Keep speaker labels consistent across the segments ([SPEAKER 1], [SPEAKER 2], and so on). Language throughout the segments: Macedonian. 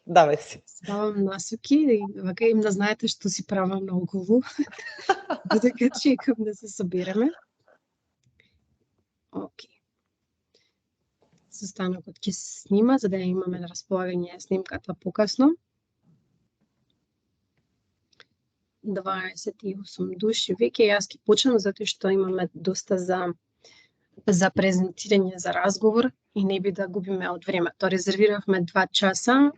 [SPEAKER 1] Давај си.
[SPEAKER 2] Ставам насоки и вака им да знаете што си правам наоколу, додека чекам да се собереме. Океј. Состанокот ќе се снима, за да ја имаме на располагање снимката покасно. 28 души веќе, јас ќе почнам затоа што имаме доста за презентирање, за разговор и не би да губиме од времето. Резервиравме 2 часа,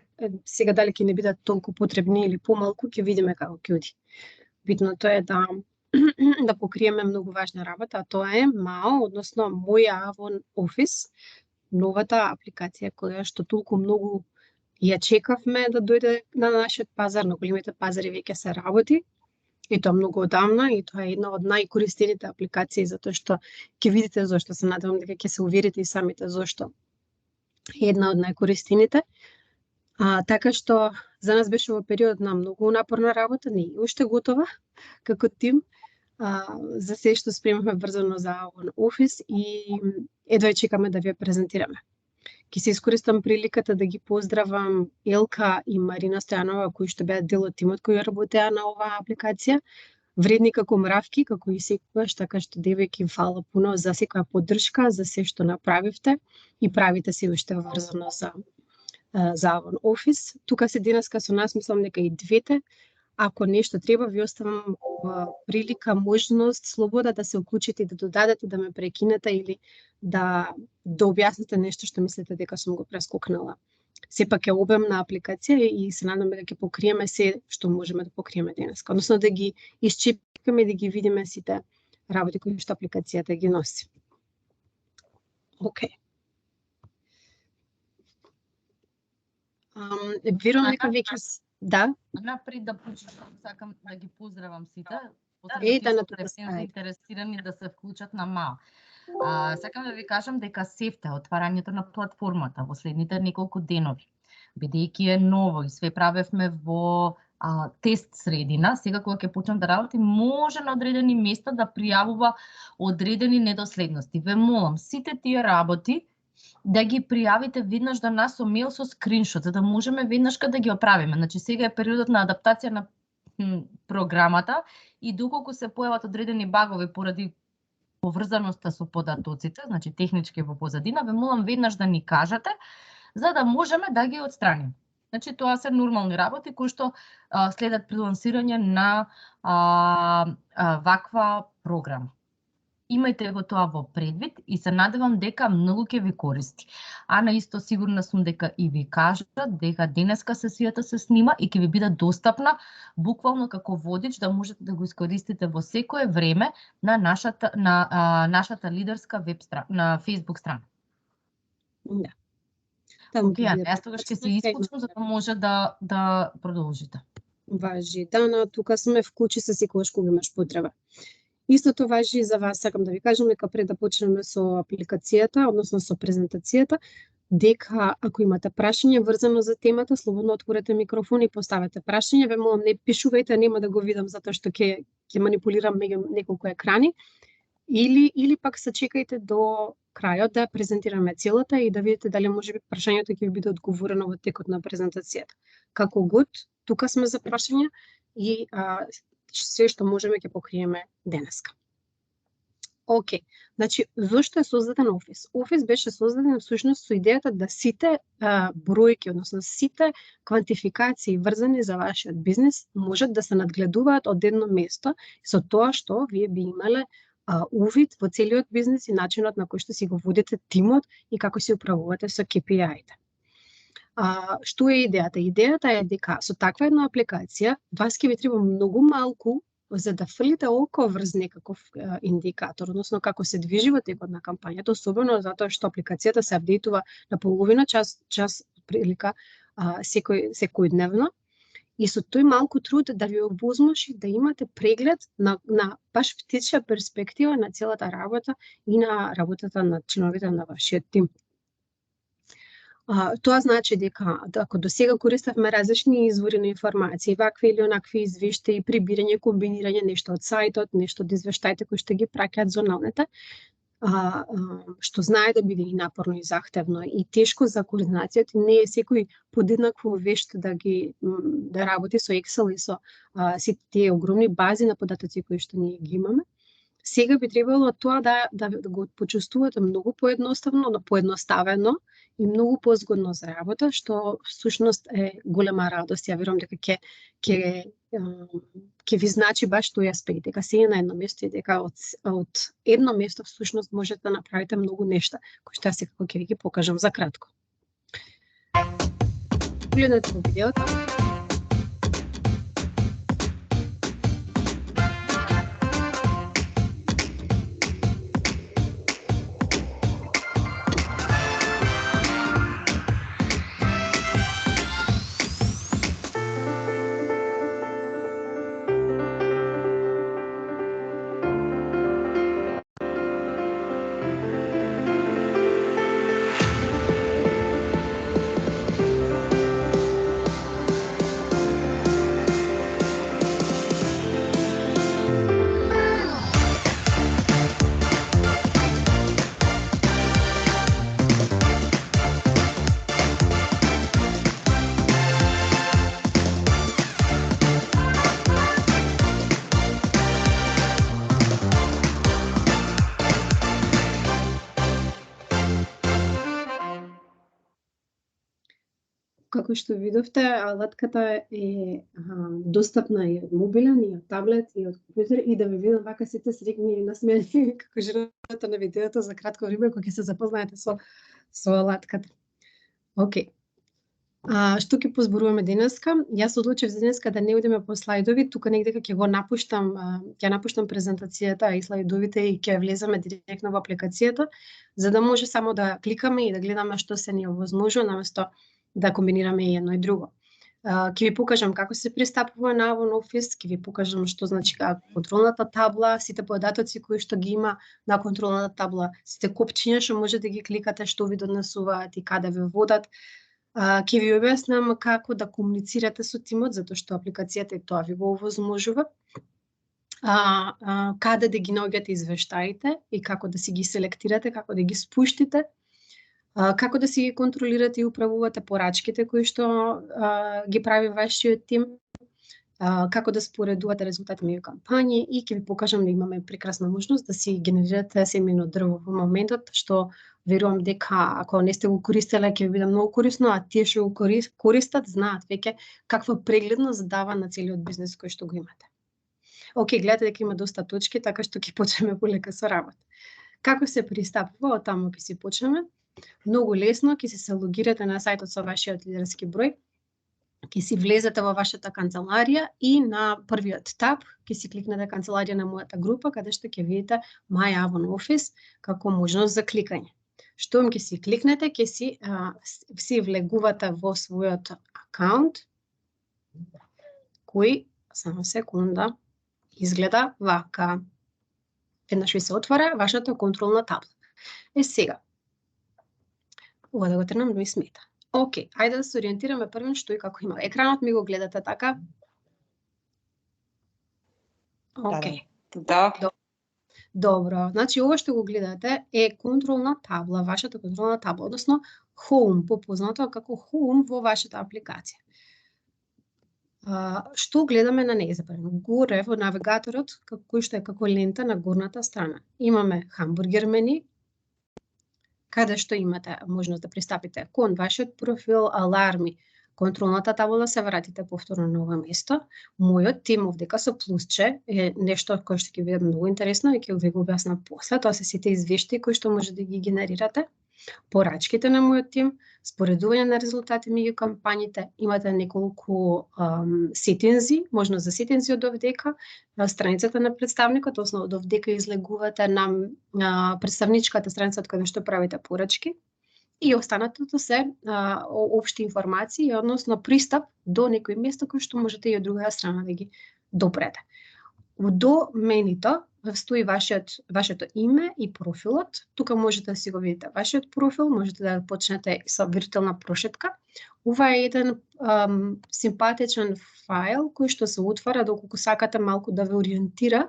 [SPEAKER 2] сега дали ќе не бидат толку потребни или помалку, ќе видиме како ќе оди. Битното е да да покриеме многу важна работа, а тоа е МАО, односно Мој Avon Office, новата апликација која што толку многу ја чекавме да дојде на нашиот пазар, на големите пазари веќе се работи. И тоа многу одамна и тоа е една од најкористените апликации затоа што ќе видите зошто, се надевам дека ќе се уверите и самите зошто е една од најкористените. Така што за нас беше во период на многу напорна работа, не е уште готова како тим. За се што спремавме врзано за Avon Office и едва чекаме да ви ја презентираме. Ќе се искористам приликата да ги поздравам Елка и Марина Стојанова, кои што беа дел од тимот кои работеа на оваа апликација. Вредни како мравки, како и секогаш, така што девојки, фала пуно за секоја поддршка, за се што направивте и правите се уште врзано за Avon Office. Тука се денеска со нас, мислам дека и двете. Ако нешто треба, ви оставам прилика, можност, слобода да се уклучите и да додадете, да ме прекинете или да објасните нешто што мислите дека сум го прескокнала. Сепак е обемна апликација и се надам дека ќе покриеме се што можеме да покриеме денеска. Односно да ги исчепкаме и да ги видиме сите работи кои што апликацијата ги носи. Океј. Верувам дека веќе да.
[SPEAKER 3] Напред да почнам, сакам да ги поздравам сите. Интересирани да се вклучат на МАО. Сакам да ви кажам дека севте отварањето на платформата во следните неколку денови. Бидејќи е ново и све правевме во тест средина, сега кога ќе почнам да работим, може на одредени места да пријавува одредени недоследности. Ве молам, сите тие работи да ги пријавите веднаш до нас со мејл со скриншот, за да можеме веднашка да ги оправиме. Значи сега е периодот на адаптација на програмата и доколку се појават одредени багови поради поврзаноста со податоците, значи технички во позадина, ве молам веднаш да ни кажете за да можеме да ги отстраниме. Значи тоа се нормални работи кои што следат при лансирање на ваква програма. Имајте го тоа во предвид и се надевам дека многу ќе ви користи. Ана исто сигурна сум дека и ви кажа дека денеска сесијата се снима и ќе ви биде достапна буквално како водич да можете да го искористите во секое време на нашата лидерска веб страна, на Facebook страна.
[SPEAKER 2] Да.
[SPEAKER 3] Јас тогаш ќе се исклучам за да може да продолжите.
[SPEAKER 2] Важи. Дана, тука сме вклучи се секогаш кога имаш потреба. Истото важи и за вас, сакам да ви кажам дека пред да почнеме со апликацијата, односно со презентацијата, дека ако имате прашање врзано за темата, слободно отворете микрофон и поставете прашање. Ве молам, не пишувајте, нема да го видам затоа што ќе манипулирам меѓу неколку екрани. Или пак сачекајте до крајот да презентираме целата и да видите дали можеби прашањето ќе ви биде одговорено во текот на презентацијата. Како год, тука сме за прашања и се што можеме ќе покриеме денеска. Океј, значи, зошто е создаден Office? Office беше создаден всушност со идејата да сите бројки, односно сите квантификации врзани за вашиот бизнис можат да се надгледуваат од едно место со тоа што вие би имале увид во целиот бизнис и начинот на кој што си го водите тимот и како си управувате со KPI-те. Што е идејата? Идејата е дека со таква една апликација вас ќе ви треба многу малку за да фрлите око врз некаков индикатор, односно како се движи во текот на кампањата, особено затоа што апликацијата се апдейтува на половина час прилика секојдневно. И со тој малку труд да ви овозможи да имате преглед на баш птичја перспектива на целата работа и на работата на членовите на вашиот тим. Тоа значи дека ако до сега користавме различни извори на информации, вакви или онакви извештаи, прибирање, комбинирање нешто од сајтот, нешто од извештаите кои што ги праќаат зоналните, што знае да биде и напорно и захтевно и тешко за координацијата. Не е секој подеднакво вешт да работи со Excel и со сите тие огромни бази на податоци кои што ние ги имаме. Сега би требало тоа да го почувствувате многу поедноставно, поедноставено и многу позгодно за работа, што всушност е голема радост. Ја верувам дека ќе ви значи баш тој аспект, дека се е на едно место и дека од едно место всушност можете да направите многу нешта, кои што јас секако ќе ви ги покажам за кратко. Гледате во видеото. Како што видовте, алатката е достапна и од мобилен, и од таблет, и од компјутер, и да ви видам вака сите среќни и насмејани како жената на видеото за кратко време кога ќе се запознаете со алатката. Океј. Што ќе позборуваме денеска? Јас одлучив за денеска да не одиме по слайдови, тука негде ќе напуштам презентацијата и слайдовите и ќе влеземе директно во апликацијата, за да може само да кликаме и да гледаме што се ни овозможува наместо да комбинираме и едно и друго. Ќе ви покажам како се пристапува на Avon Office, ќе ви покажам што значи контролната табла, сите податоци кои што ги има на контролната табла, сите копчиња што може да ги кликате, што ви донесуваат и каде ве водат. Ќе ви објаснам како да комуницирате со тимот, затоа што апликацијата и тоа ви го овозможува. Каде да ги наоѓате извештаите и како да си ги селектирате, како да ги спуштите. Како да си ги контролирате и управувате порачките кои што ги прави вашиот тим, како да споредувате резултати меѓу кампањи и ќе ви покажам да имаме прекрасна можност да си генерирате семено дрво во моментот, што верувам дека ако не сте го користеле ќе ви биде многу корисно, а тие што го користат знаат веќе каква прегледност дава на целиот бизнес кој што го имате. Океј, гледате дека има доста точки, така што ќе почнеме полека со работа. Како се пристапува, од таму ќе си почнеме. Многу лесно, ќе се логирате на сајтот со вашиот лидерски број, ќе си влезете во вашата канцеларија и на првиот таб ќе си кликнете канцеларија на мојата група, каде што ќе видите My Avon Office како можност за кликање. Штом ќе си кликнете, ќе си влегувате во својот акаунт, кој, само секунда, изгледа вака. Еднаш ви се отвара вашата контролна табла. Сега, ова да го тренам да ми смета. Океј, ајде да се ориентираме првен што и како има. Екранот ми го гледате така? Океј.
[SPEAKER 1] Да.
[SPEAKER 2] Добро. Значи, ова што го гледате е контролна табла, вашата контролна табла, односно Home, попознато како Home во вашата апликација. Што гледаме на неја? Горе во навигаторот, кој што е како лента на горната страна. Имаме хамбургер мени, каде што имате можност да пристапите кон вашиот профил, аларми, контролната табла, се вратите повторно на ова место. Мојот тим овдека со плусче е нешто кое што ќе биде многу интересно и ќе ви го објаснам после. Тоа се сите извештаи кои што може да ги генерирате. Порачките на мојот тим, споредување на резултати меѓу кампањите, имате неколку сетинзи, можност за сетинзи од овдека, на страницата на представникот, односно од овдека излегувате на представничката страница од каде што правите порачки и останатото се општи информации, односно пристап до некој место кој што можете и од другата страна да ги допрете. До менито стои вашето име и профилот. Тука можете да си го видите вашиот профил, можете да почнете со виртуелна прошетка. Ова е еден симпатичен файл кој што се отвара доколку сакате малку да ве ориентира.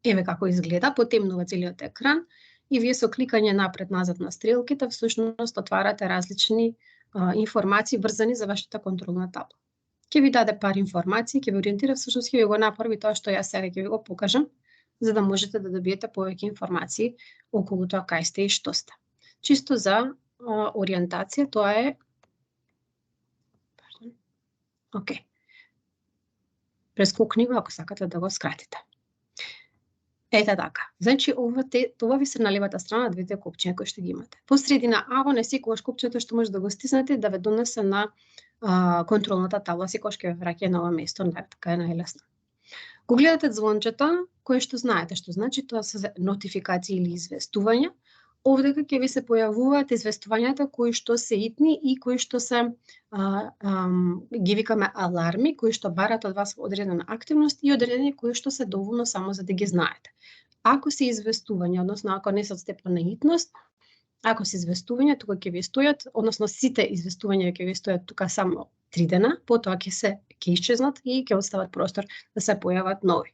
[SPEAKER 2] Еве како изгледа, потемнува целиот екран и вие со кликање напред-назад на стрелките всушност отварате различни информации врзани за вашата контролна табла. Ќе ви даде пар информации, ќе ви ориентира, всушност ќе ви го направи тоа што јас сега ќе ви го покажам, за да можете да добиете повеќе информации околу тоа кај сте и што сте. Чисто за ориентација, тоа е Океј. Прескокни го ако сакате да го скратите. Ете така. Значи, това ви се на левата страна двете копчиња кои што ги имате. По средина аво не секогаш копчето што може да го стиснете да ве донесе на контролната табла, секогаш ќе ве враќа на ова место, така е најлесно. Го гледате звончета, кое што знаете што значи, тоа се нотификации или известувања. Овдека ќе ви се појавуваат известувањата кои што се итни и кои што се ги викаме аларми, кои што барат од вас одредена активност и одредени кои што се доволно само за да ги знаете. Ако се известувања, односно ако не се од степен на итност, ако се известувања, тука ќе ви стојат, односно сите известувања ќе ви стојат тука само 3 дена, потоа ќе исчезнат и ќе остават простор да се појават нови.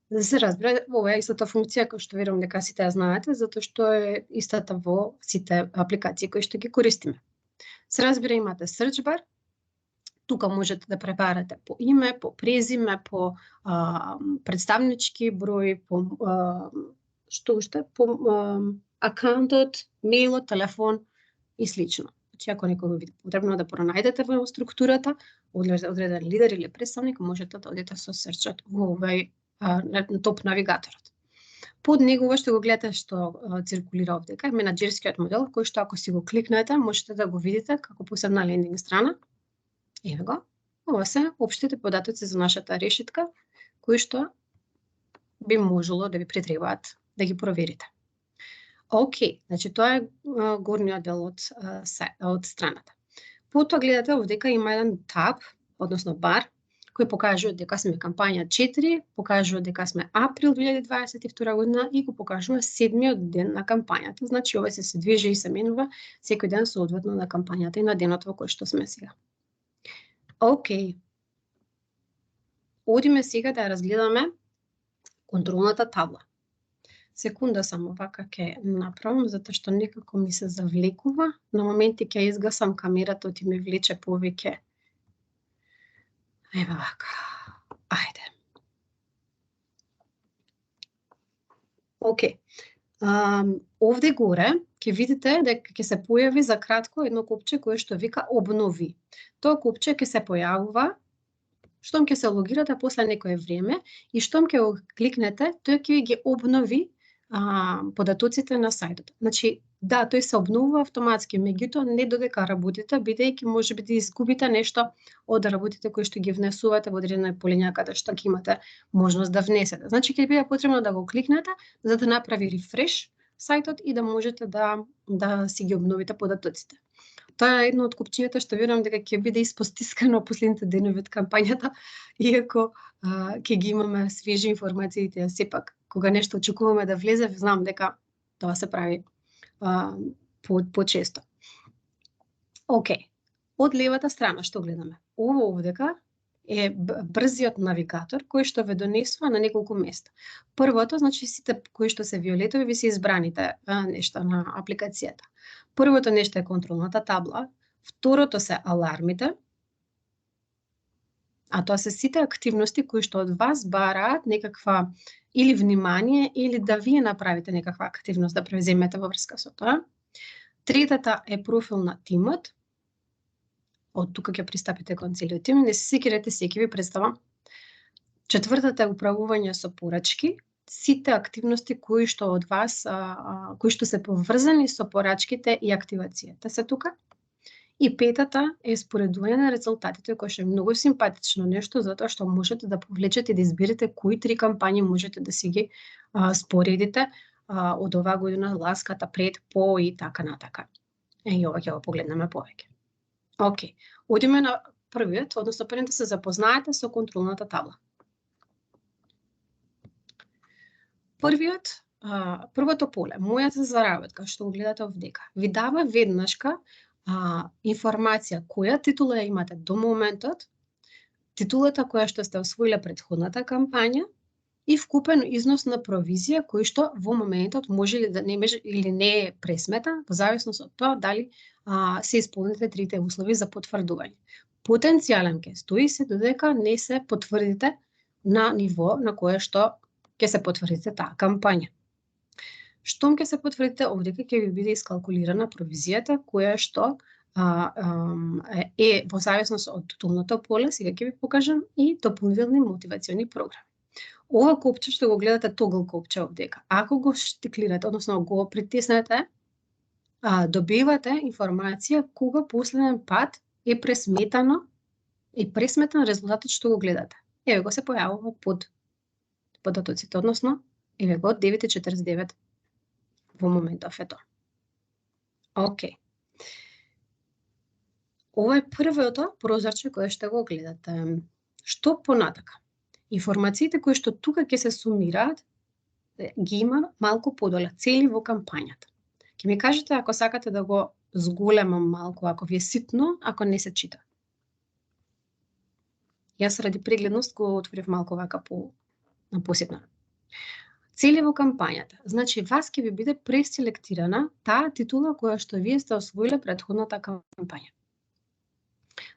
[SPEAKER 2] Да се разбере, ова е истата функција која што верувам дека сите ја знаете, затоа што е истата во сите апликации кои што ги користиме. Се разбира, имате search bar, тука можете да пребарате по име, по презиме, по представнички број, по што уште, по акаунтот, мејлот, телефон и слично. Значи, ако некој ви потребно да пронајдете во структурата, одреден лидер или представник, можете да одите со серчот во овај на топ навигаторот. Под него што го гледате што циркулира овдека е менаџерскиот модел, кој што ако си го кликнете, можете да го видите како посебна лендинг страна. Еве го. Ова се општите податоци за нашата решетка, кои што би можело да ви претребаат да ги проверите. Океј, значи тоа е горниот дел од страната. Потоа гледате овдека има еден таб, односно бар, кој покажува дека сме кампања 4, покажува дека сме април 2022 година и го покажува 7-миот ден на кампањата. Значи, ова се движи и се менува секој ден соодветно на кампањата и на денот во кој што сме сега. Океј. Одиме сега да разгледаме контролната табла. Секунда само вака ќе направам, затоа што некако ми се завлекува. На моменти ќе изгасам камерата, оти ме влече повеќе. Ева вака. Ајде. Океј. Овде горе ќе видите дека ќе се појави за кратко едно копче кое што вика обнови. Тоа копче ќе се појавува штом ќе се логирате после некое време и штом ќе го кликнете, тој ќе ги обнови податоците на сајтот. Значи, да, тој се обновува автоматски, меѓутоа не додека работите, бидејќи можеби да изгубите нешто од работите кои што ги внесувате во одредена полиња каде што ќе имате можност да внесете. Значи, ќе биде потребно да го кликнете за да направи рефреш сајтот и да можете да си ги обновите податоците. Тоа е едно од копчињата што верувам дека ќе биде испостискано последните денови од кампањата, иако ќе ги имаме свежи информациите, сепак кога нешто очекуваме да влезе, знам дека тоа се прави по-често. Океј. Од левата страна што гледаме? Ово овдека е брзиот навигатор кој што ве донесува на неколку места. Првото, значи сите кои што се виолетови, ви се избраните нешта на апликацијата. Првото нешто е контролната табла, второто се алармите, а тоа се сите активности кои што од вас бараат некаква или внимание, или да вие направите некаква активност да превземете во врска со тоа. Третата е профил на тимот. Од тука ќе пристапите кон целиот тим, не се секирате, секи ви представам. Четвртата е управување со порачки. Сите активности кои што од вас, кои што се поврзани со порачките и активацијата се тука. И петата е споредување на резултатите, кој што е многу симпатично нешто, затоа што можете да повлечете и да изберете кои 3 кампањи можете да си ги споредите од оваа година, ласката, пред, по и така натака. И ова ќе го погледнеме повеќе. Океј, одиме на првиот, односно пред да се запознаете со контролната табла. Првото поле, мојата заработка, што го гледате овдека, ви дава веднашка информација која титула имате до моментот, титулата која што сте освоиле предходната кампања и вкупен износ на провизија кој што во моментот може или не е пресметан, во зависност од тоа дали се исполните трите услови за потврдување. Потенцијален ке стои се додека не се потврдите на ниво на кое што ќе се потврдите таа кампања. Штом ќе се потврдите, овдека ќе ви биде искалкулирана провизијата која што е во зависност од тоталното поле, сега ќе ви покажам и дополнителни мотивациони програми. Ова копче што го гледате, тогл копче овдека, ако го штиклирате, односно го притиснете, добивате информација кога последен пат е пресметан резултатот што го гледате. Еве го се појавува под податоците, односно еве го 9:49 во моментов е тоа. Океј. Ова е првото прозорче кое што го гледате. Што понатака? Информациите кои што тука ќе се сумираат, ги има малку подоле, цели во кампањата. Ќе ми кажете ако сакате да го зголемам малку, ако ви е ситно, ако не се чита. Јас ради прегледност го отворив малку вака на поситно. Цели во кампањата. Значи, вас ќе ви биде преселектирана таа титула која што вие сте освоиле претходната кампања.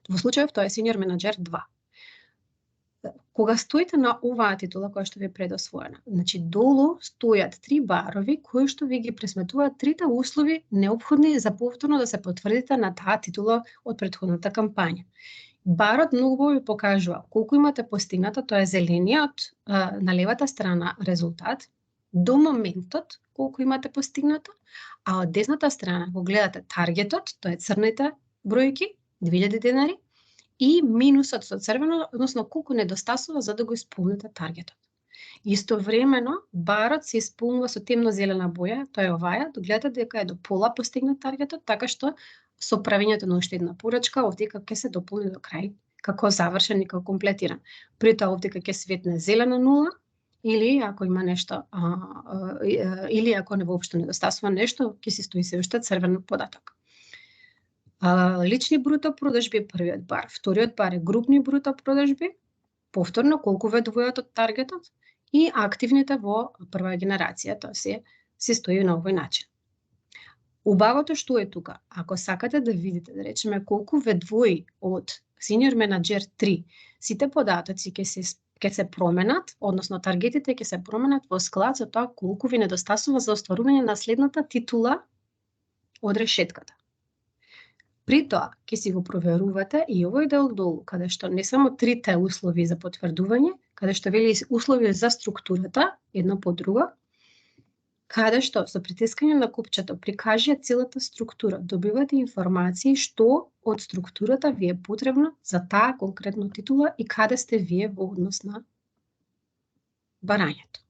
[SPEAKER 2] Во случајов тоа е Senior Manager 2. Кога стоите на оваа титула која што ви е предосвоена, значи долу стојат 3 барови кои што ви ги пресметуваат трите услови неопходни за повторно да се потврдите на таа титула од претходната кампања. Барот многу ви покажува колку имате постигнато, тоа е зелениот на левата страна резултат, до моментот колку имате постигнато, а од десната страна го гледате таргетот, тоа е црните бројки, 2000 денари, и минусот со црвено, односно колку недостасува за да го исполните таргетот. Истовремено, барот се исполнува со темно-зелена боја, тоа е оваја, гледате дека е до пола постигнат таргетот, така што со правењето на уште една порачка, овдека ќе се дополни до крај, како завршен и како комплетиран. При тоа овдека ќе светне зелена нула, или ако има нешто, или ако не воопшто недостасува нешто, ќе се стои се уште црвен податок. Лични бруто продажби е првиот бар. Вториот бар е групни бруто продажби, повторно колку ве одвојат од таргетот, и активните во прва генерација, тоа се стои на овој начин. Убавото што е тука, ако сакате да видите, да речеме, колку ве двои од Senior Manager 3, сите податоци ќе се променат, односно таргетите ќе се променат во склад со тоа колку ви недостасува за остварување на следната титула од решетката. При тоа, ќе си го проверувате и овој дел долу, каде што не само трите услови за потврдување, каде што вели услови за структурата, едно по друго, каде што со притискање на копчето прикажи целата структура, добивате информации што од структурата ви е потребно за таа конкретно титула и каде сте вие во однос на барањето.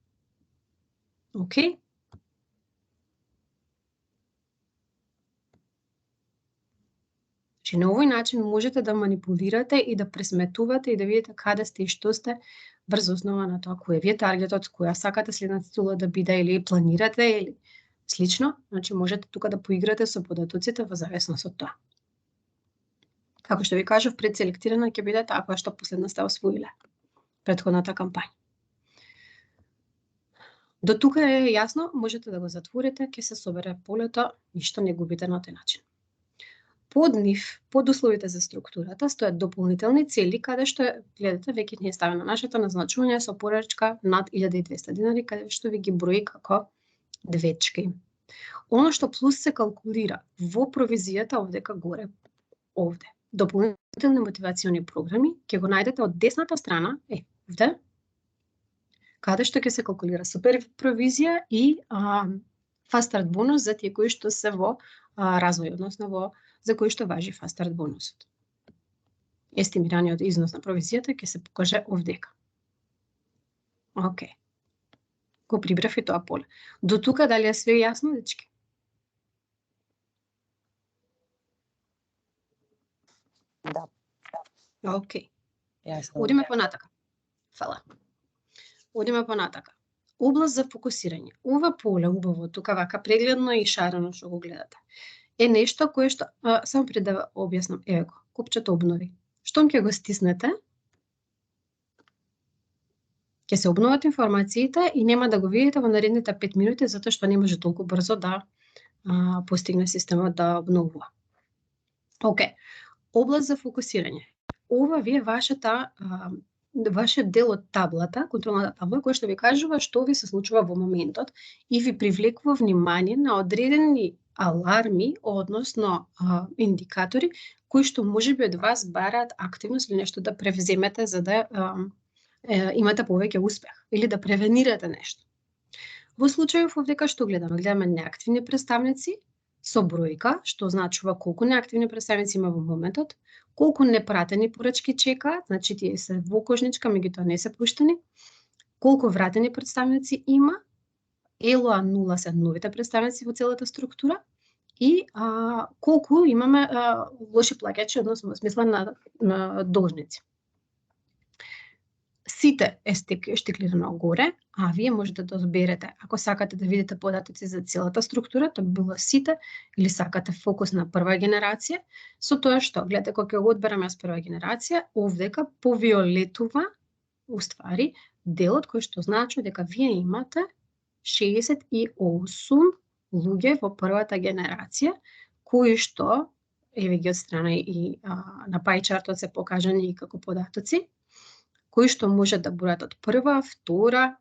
[SPEAKER 2] Океј? На овој начин можете да манипулирате и да пресметувате и да видите каде сте и што сте врз основа на тоа кој е вие таргетот, која сакате следната титула да биде или планирате или слично. Значи можете тука да поиграте со податоците во зависност од тоа. Како што ви кажав, предселектирана ќе биде таа која што последно сте освоиле претходната кампања. До тука е јасно, можете да го затворите, ќе се собере полето, ништо не губите на тој начин. Под нив, под условите за структурата, стојат дополнителни цели, каде што, гледате, веќе не е ставено нашето назначување со порачка над 1200 денари, каде што ви ги брои како двечки. Оно што плюс се калкулира во провизијата овдека горе, овде. Дополнителни мотивациони програми, ќе го најдете од десната страна, овде, каде што ќе се калкулира супер провизија и Fast Start бонус за тие кои што се во развој, односно за кои што важи Fast Start бонусот. Естимираниот износ на провизијата ќе се покаже овдека. Океј. Го прибрав и тоа поле. До тука дали е све јасно, дечки?
[SPEAKER 1] Да.
[SPEAKER 2] Океј.
[SPEAKER 1] Јасно.
[SPEAKER 2] Одиме понатака. Фала. Одиме понатака. Област за фокусирање. Ова поле, убаво, тука вака прегледно и шарено што го гледате, е нешто кое што, само пред да објаснам, еве го, копчето обнови. Штом ќе го стиснете, Ќе се обноват информациите и нема да го видите во наредните 5 минути затоа што не може толку брзо да постигне системот да обновува. Океј. Област за фокусирање. Ова ви е вашиот дел од таблата, контролната табла, која што ви кажува што ви се случува во моментот и ви привлекува внимание на одредени аларми, односно индикатори, кои што можеби од вас бараат активност или нешто да превземете за да имате повеќе успех или да превенирате нешто. Во случајов овдека што гледаме? Гледаме неактивни представници со бројка, што означува колку неактивни представници има во моментот, колку непратени порачки чекаат, значи тие се во кожничка, меѓутоа не се пуштени, колку вратени представници има, ЕЛОА 0 се новите представници во целата структура и колку имаме лоши плаќачи, односно во смисла на должници. Сите е штиклирано горе, а вие можете да одберете, ако сакате да видите податоци за целата структура, тоа било сите, или сакате фокус на прва генерација, со тоа што, гледате, кога го одбераме јас прва генерација, овдека повиолетува, уствари, делот кој што значи дека вие имате 68 луѓе во првата генерација, кои што, еве ги од страна и на пајчартот се покажани и како податоци, кои што може да будат од прва, втора,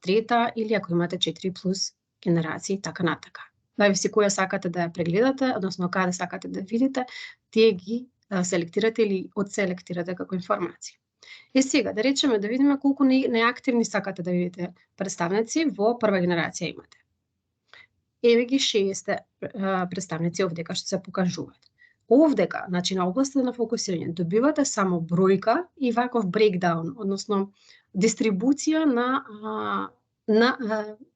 [SPEAKER 2] трета или ако имате 4 плюс генерации, така натака. Зависи која сакате да ја прегледате, односно каде сакате да видите, тие ги селектирате или одселектирате како информација. И сега, да речеме, да видиме колку неактивни сакате да видите представници во прва генерација имате. Еве ги 60 представници овдека што се покажуваат. Овдека, значи на областа на фокусирање, добивате само бројка и ваков брейкдаун, односно дистрибуција на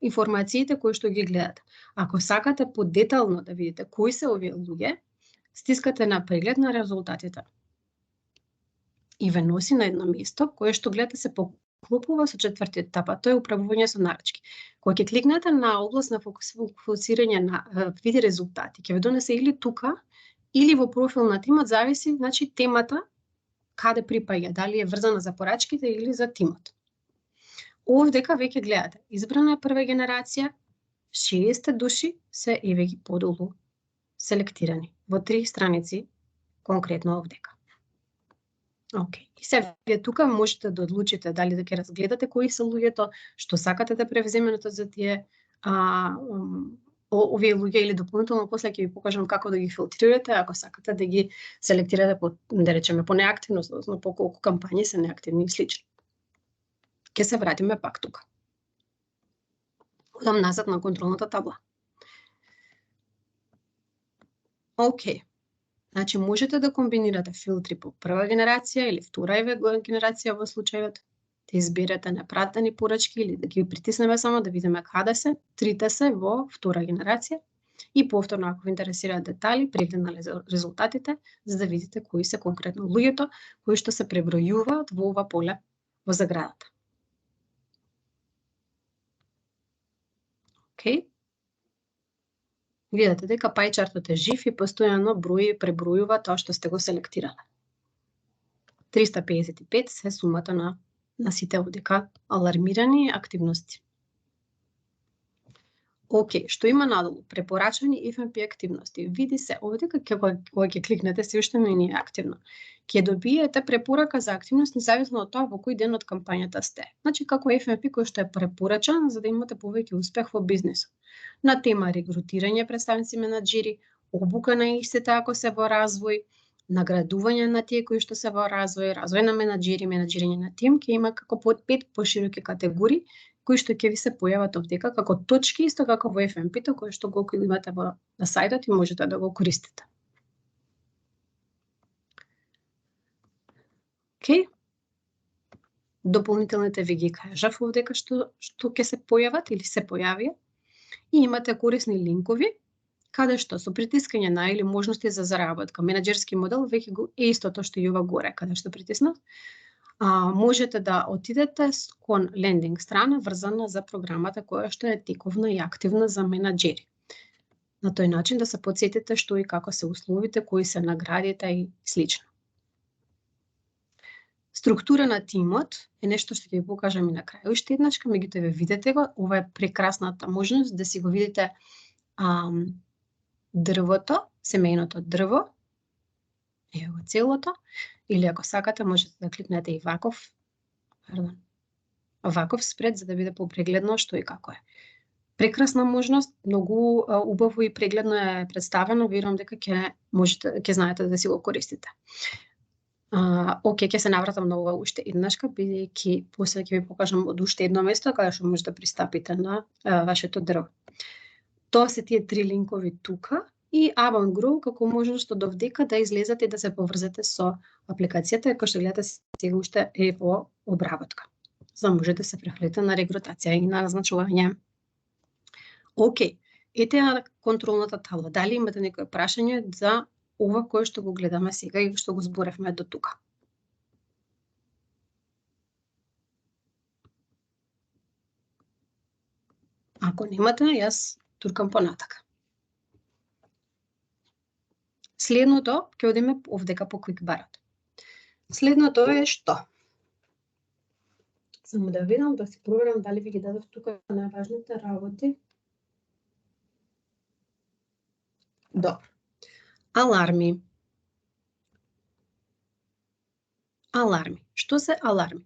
[SPEAKER 2] информациите кои што ги гледате. Ако сакате подетално да видите кои се овие луѓе, стискате на преглед на резултатите. И ве носи на едно место кое што гледате се поклопува со четвртиот таб, тоа е управување со нарачки. Кога ќе кликнете на област на фокусирање на види резултати, ќе ве донесе или тука, или во профил на тимот, зависи, значи, темата каде припаѓа, дали е врзана за порачките или за тимот. Овдека веќе гледате, избрана е прва генерација, 60 души се еве ги подолу селектирани во 3 страници конкретно овдека. Океј. И се вие тука можете да одлучите дали да ќе разгледате кои се луѓето, што сакате да превземете за тие овие луѓе или дополнително после ќе ви покажам како да ги филтрирате, ако сакате да ги селектирате по, да речеме, по неактивност, односно по колку кампањи се неактивни и слично. Ќе се вратиме пак тука. Одам назад на контролната табла. Океј. Значи можете да комбинирате филтри по прва генерација или втора генерација во случајот, да изберете непратени порачки или да ги притиснеме само да видиме каде се, трите се во втора генерација и повторно ако ви интересираат детали, преглед на резултатите, за да видите кои се конкретно луѓето кои што се пребројуваат во ова поле во заградата. Океј. Видете дека пајчартот е жив и постојано брои и пребројува тоа што сте го селектирале. 355 се сумата на сите овдека алармирани активности. Океј, што има надолу? Препорачани FMP активности. Види се овдека кога ќе кликнете, се уште не е активно. Ќе добиете препорака за активност независно од тоа во кој ден од кампањата сте. Значи како FMP кој што е препорачан за да имате повеќе успех во бизнисот. На тема регрутирање представници менаџери, обука на истите ако се во развој, наградување на тие кои што се во развој, развој на менаџери, менаџирање на тим, ќе има како под 5 пошироки категории кои што ќе ви се појават овдека како точки, исто како во FMP-то, кои што го имате на сајтот и можете да го користите. Океј. Дополнителните ви ги кажав овдека што ќе се појават или се појавија. И имате корисни линкови, каде што со притискање на или можности за заработка, менаџерски модел веќе го е истото што и ова горе, каде што притиснав. Можете да отидете кон лендинг страна врзана за програмата која што е тековна и активна за менаџери. На тој начин да се потсетите што и како се условите, кои се наградите и слично. Структура на тимот е нешто што ќе ви покажам и на крај уште еднаш, меѓутоа ве видите го, ова е прекрасната можност да си го видите дрвото, семејното дрво, ево го целото, или ако сакате можете да кликнете и ваков спред за да биде попрегледно што и како е. Прекрасна можност, многу убаво и прегледно е представено, верувам дека ќе знаете да си го користите. Ќе се навратам на ова уште еднашка, бидејќи после ќе ви покажам од уште едно место каде што можете да пристапите на вашето дрво. Тоа се тие 3 линкови тука и Avantgrow како можност од овдека да излезете и да се поврзете со апликацијата, која што гледате сега уште е во обработка. За да можете да се префрлите на регрутација и на назначување. Ете ја контролната табла. Дали имате некои прашање за ова кое што го гледаме сега и што го зборевме до тука? Ако немате, јас туркам понатака. Следното, ќе одиме овдека по QuickBar-от. Следното е што? Само да видам, да си проверам дали ви ги дадов тука најважните работи. Добро. Аларми. Што се аларми?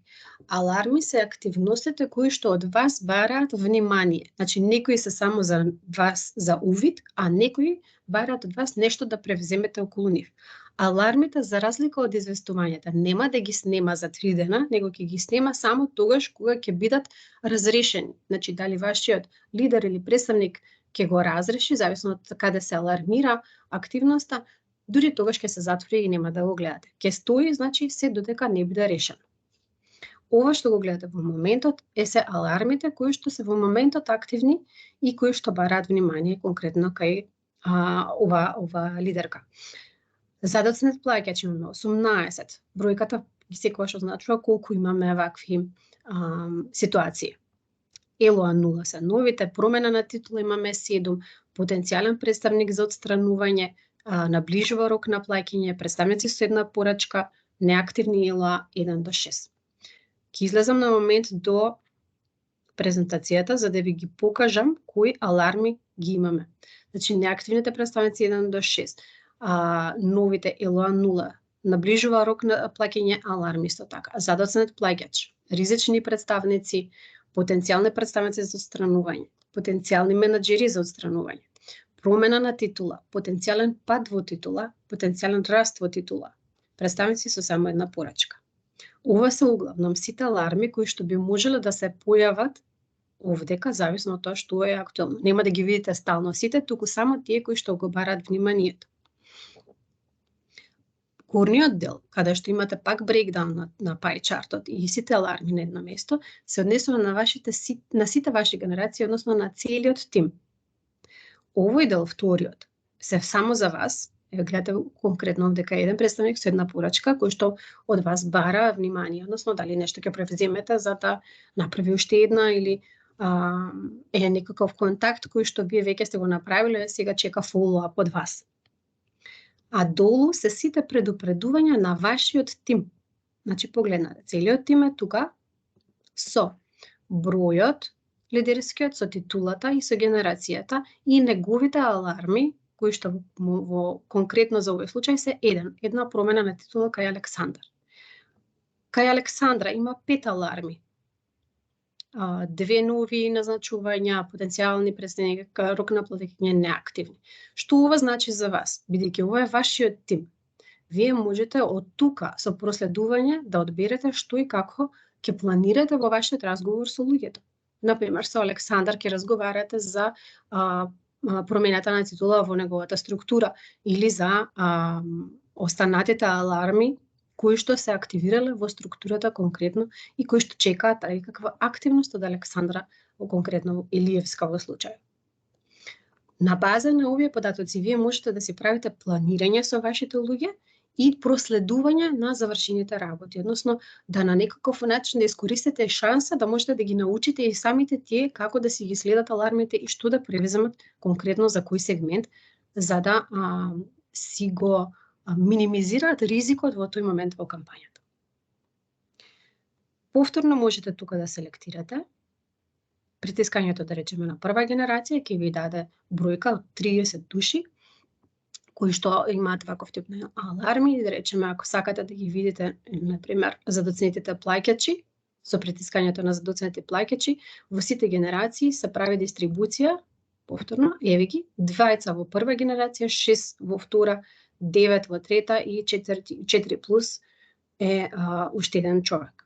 [SPEAKER 2] Аларми се активностите кои што од вас бараат внимание. Значи, некои се само за вас за увид, а некои бараат од вас нешто да превземете околу нив. Алармите, за разлика од известувањата, нема да ги снема за 3 дена, него ќе ги снема само тогаш кога ќе бидат разрешени. Значи, дали вашиот лидер или представник ќе го разреши, зависно од каде се алармира активноста, дури тогаш ќе се затвори и нема да го гледате. Ќе стои, значи, се додека не биде решено. Ова што го гледате во моментот е се алармите кои што се во моментот активни и кои што бараат внимание конкретно кај ова лидерка. Задоцнет плаќач имаме 18. Бројката секогаш означува колку имаме вакви ситуации. ЕЛОА 0 се новите, промена на титула имаме 7, потенцијален представник за отстранување, наближува рок на плаќање, представници со една порачка, неактивни ЕЛОА 1 до 6. Ќе излезам на момент до презентацијата за да ви ги покажам кои аларми ги имаме. Значи, неактивните представници 1 до 6, новите ЕЛОА 0, наближува рок на плаќање, аларми исто така, задоцнет плаќач, ризични представници, потенцијални представници за отстранување, потенцијални менаџери за отстранување, промена на титула, потенцијален пад во титула, потенцијален раст во титула, представници со само една порачка. Ова се углавном сите аларми кои што би можеле да се појават овдека, зависно од тоа што е актуелно. Нема да ги видите стално сите, туку само тие кои што го бараат вниманието. Горниот дел, каде што имате пак брейкдаун на pie чартот и сите аларми на едно место, се однесува на сите ваши генерации, односно на целиот тим. Овој дел, вториот, се само за вас. Гледате конкретно овдека еден представник со една порачка кој што од вас бара внимание, односно дали нешто ќе превземете за да направи уште една или е некаков контакт кој што вие веќе сте го направиле, сега чека follow-up од вас. А долу се сите предупредувања на вашиот тим. Значи, погледнате, целиот тим е тука со бројот, лидерскиот, со титулата и со генерацијата и неговите аларми, кои што конкретно за овој случај се една промена на титула кај Александар. Кај Александра има 5 аларми. 2 нови назначувања, потенцијални представници, рок на плаќање неактивни. Што ова значи за вас? Бидејќи ова е вашиот тим. Вие можете од тука со проследување да одберете што и како ќе планирате во вашиот разговор со луѓето. Например, со Александар ќе разговарате за промената на титула во неговата структура или за останатите аларми кои што се активирале во структурата конкретно и кои што чекаат каква активност од Александра во конкретно Илиевска во случај. На база на овие податоци вие можете да си правите планирање со вашите луѓе и проследување на завршените работи, односно да на некаков начин да искористите шанса да можете да ги научите и самите тие како да си ги следат алармите и што да превземат конкретно за кој сегмент, за да си го минимизираат ризикот во тој момент во кампањата. Повторно можете тука да селектирате. Притискањето, да речеме, на прва генерација ќе ви даде бројка од 30 души кои што имаат ваков тип на аларми. Да речеме, ако сакате да ги видите, например, задоцнетите плаќачи, со притискањето на задоцнети плаќачи, во сите генерации се прави дистрибуција, повторно, еве ги, 2 во прва генерација, 6 во втора, 9 во трета и 4 плюс е уште еден човек.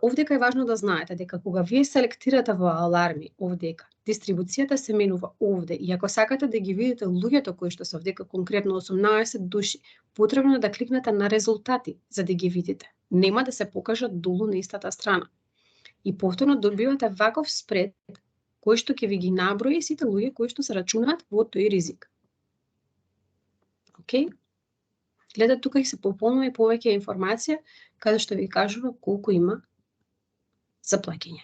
[SPEAKER 2] Овдека е важно да знаете дека кога вие селектирате во аларми овдека, дистрибуцијата се менува овде и ако сакате да ги видите луѓето кои што се овдека, конкретно 18 души, потребно е да кликнете на резултати за да ги видите. Нема да се покажат долу на истата страна. И повторно добивате ваков спред кој што ќе ви ги наброи сите луѓе кои што се рачунаат во тој ризик. Океј? Гледате, тука се пополнува и повеќе информација каде што ви кажува колку има за плаќање.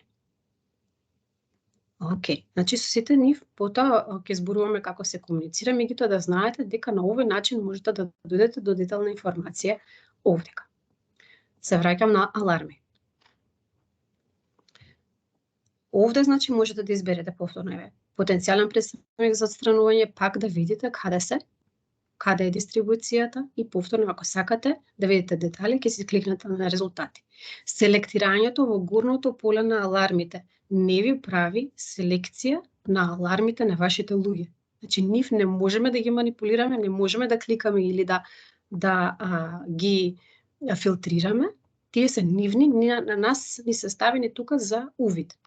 [SPEAKER 2] Океј, значи со сите нив потоа ќе зборуваме како се комуницира, меѓутоа да знаете дека на овој начин можете да дојдете до детална информација овдека. Се враќам на аларми. Овде, значи, можете да изберете повторно потенцијален представник за отстранување, пак да видите каде е дистрибуцијата и повторно, ако сакате да видите детали, ќе си кликнете на резултати. Селектирањето во горното поле на алармите не ви прави селекција на алармите на вашите луѓе. Значи, нив не можеме да ги манипулираме, не можеме да кликаме или да ги филтрираме. Тие се нивни, на нас ни се ставени тука за увид.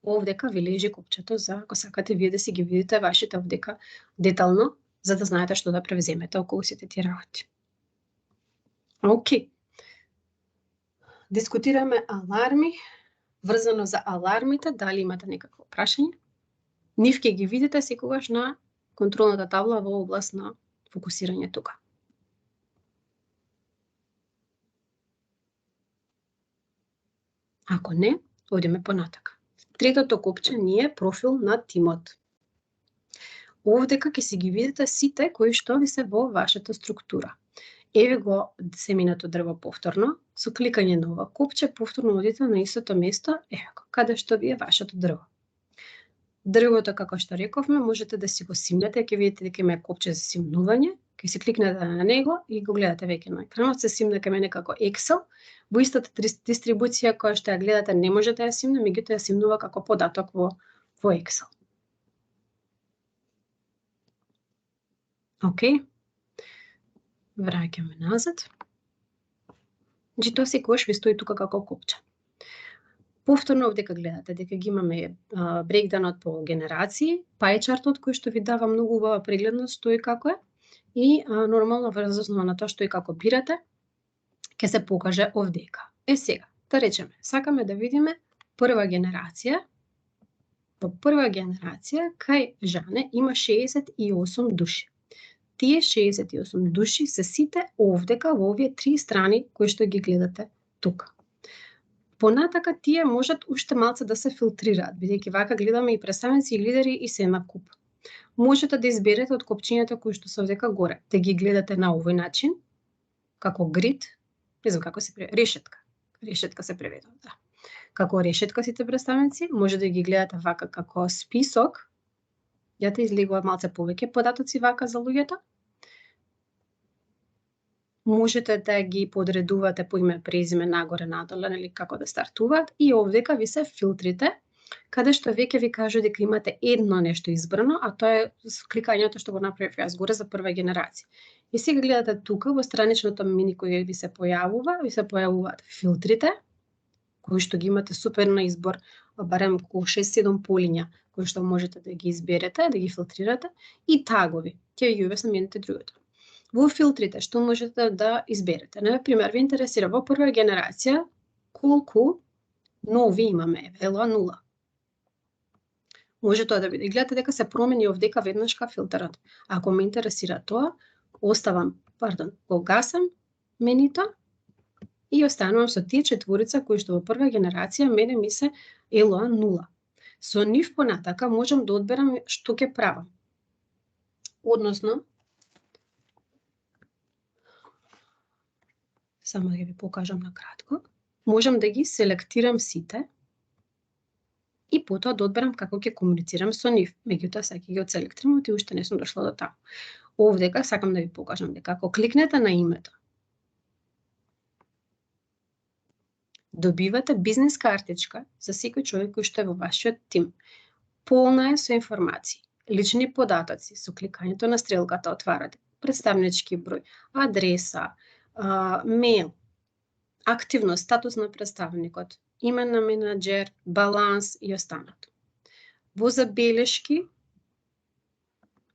[SPEAKER 2] Овдека ви лежи копчето за, ако сакате вие да си ги видите вашите овдека детално, за да знаете што да превземете околу сите тие работи. Океј. Дискутираме аларми. Врзано за алармите, дали имате некакво прашање? Нив ќе ги видите секогаш на контролната табла во област на фокусирање тука. Ако не, одиме понатака. Третото копче ни е профил на тимот. Овдека ќе си ги видите сите кои што ви се во вашата структура. Еве го семеното дрво повторно, со кликање на ова копче, повторно одите на истото место, еве го, каде што ви е вашето дрво. Дрвото, како што рековме, можете да си го симнете, ќе видите дека има копче за симнување, ќе си кликнете на него и го гледате веќе на екранот, се симна кај мене како Excel. Во истата дистрибуција која што ја гледате не можете да ја симне, меѓутоа ја симнува како податок во Excel. Океј. Враќаме назад. Значи, тоа секогаш ви стои тука како копче. Повторно овдека гледате дека ги имаме брейкданот по генерации, пајчартот кој што ви дава многу убава прегледност стои како е и нормално врз основа на тоа што и како бирате, ќе се покаже овдека. Сега, да речеме, сакаме да видиме прва генерација. Во прва генерација кај Жане има 68 души. Тие 68 души се сите овдека во овие три страни кои што ги гледате тука. Понатака тие можат уште малце да се филтрираат, бидејќи вака гледаме и представници, и лидери, и се на куп. Можете да изберете од копчињата кои што се овдека горе, да ги гледате на овој начин, како грид, не знам како се преведе, решетка. Решетка се преведува, да. Како решетка сите представници, може да ги гледате вака како список. Ја те излегува малце повеќе податоци вака за луѓето. Можете да ги подредувате по име, презиме, нагоре, надоле, нели како да стартуваат, и овдека ви се филтрите, каде што веќе ви кажа дека имате едно нешто избрано, а тоа е кликањето што го направив јас горе за прва генерација. И сега гледате тука во страничното мену кој ви се појавуваат филтрите, кои што ги имате супер на избор, барем околу 6-7 полиња кои што можете да ги изберете, да ги филтрирате, и тагови. Ќе ги објаснам едното и другото. Во филтрите што можете да изберете. Например, ви интересира во прва генерација колку нови имаме, ело 0. Може тоа да биде. Гледате дека се промени овдека веднашка филтерот. Ако ме интересира тоа, го гасам менито и останувам со тие четворица кои што во прва генерација мене ми се ело 0. Со нив понатака можам да одберам што ќе правам. Односно, само да ви покажам на кратко, можам да ги селектирам сите и потоа да одберам како ќе комуницирам со нив. Меѓутоа, сега ќе ги одселектирам и уште не сум дошла до таму. Овдека сакам да ви покажам дека ако кликнете на името, добивате бизнес картичка за секој човек кој што е во вашиот тим. Полна е со информации, лични податоци, со кликањето на стрелката отварате представнички број, адреса, мејл, активност, статус на представникот, име на менаџер, баланс и останато. Во забелешки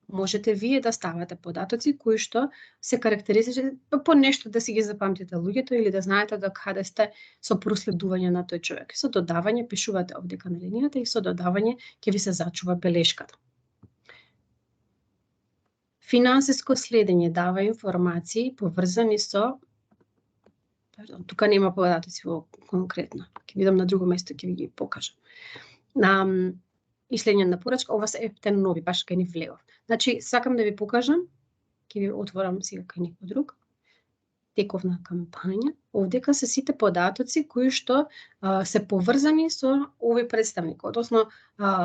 [SPEAKER 2] можете вие да ставате податоци кои што се карактеризирани по нешто да си ги запамтите луѓето или да знаете до каде сте со проследување на тој човек. Со додавање пишувате овдека на линијата и со додавање ќе ви се зачува белешката. Финансиско следење дава информации поврзани со тука нема податоци во конкретно. Ќе видам на друго место, ќе ви ги покажам. И следење на порачка, ова се ефте нови, баш кај нив влегов. Значи, сакам да ви покажам, ќе ви отворам сега кај некој друг, тековна кампања. Овдека се сите податоци кои што се поврзани со овој представник, односно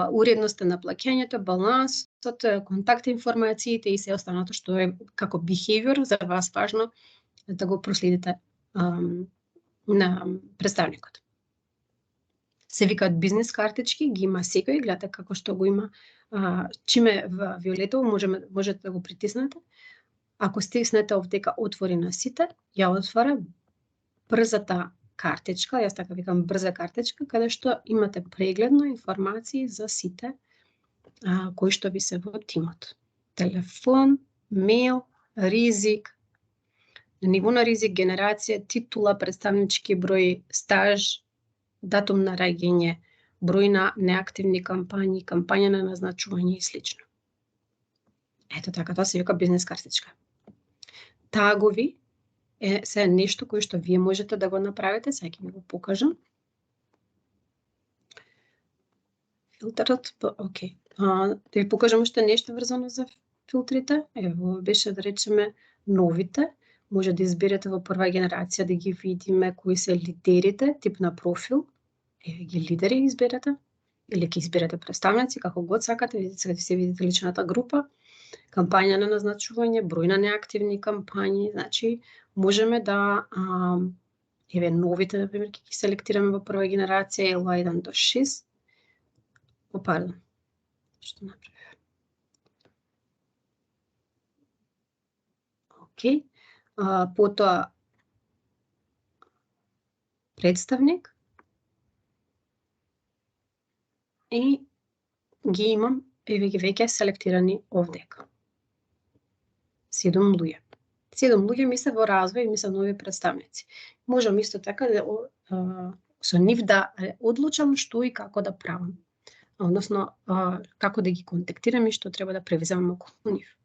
[SPEAKER 2] уредноста на плаќањето, балансот, контакт информациите и се останато што е како behavior за вас важно да го проследите на представникот. Се викаат бизнес картички, ги има секој, гледате како што го има, чиме во виолетово можете да го притиснете. Ако стиснете овдека отвори на сите, ја отвара брзата картичка, јас така викам брза картичка, каде што имате прегледно информации за сите кои што ви се во тимот. Телефон, мејл, ризик, ниво на ризик, генерација, титула, представнички број, стаж, датум на раѓање, број на неактивни кампањи, кампања на назначување и слично. Ето така, тоа се вика бизнес картичка. Тагови се нешто кое што вие можете да го направите, сега ќе ви го покажам. Филтерот, окей. Да ви покажам уште нешто врзано за филтрите. Ево беше да речеме новите. Може да изберете во прва генерација да ги видиме кои се лидерите, тип на профил. Еве ги лидери изберете. Или ќе изберете представници, како год сакате, се видите личната група. Кампања на назначување, број на неактивни кампањи, значи можеме да еве новите, например, ќе ги селектираме во прва генерација L1 до 6. Пардон. Што направив? Океј. Потоа представник и ги имам еве ги веќе селектирани овдека. 7 луѓе. 7 луѓе ми се во развој и ми се нови представници. Можам исто така да со нив да одлучам што и како да правам. Односно, како да ги контактирам и што треба да превземам околу нив.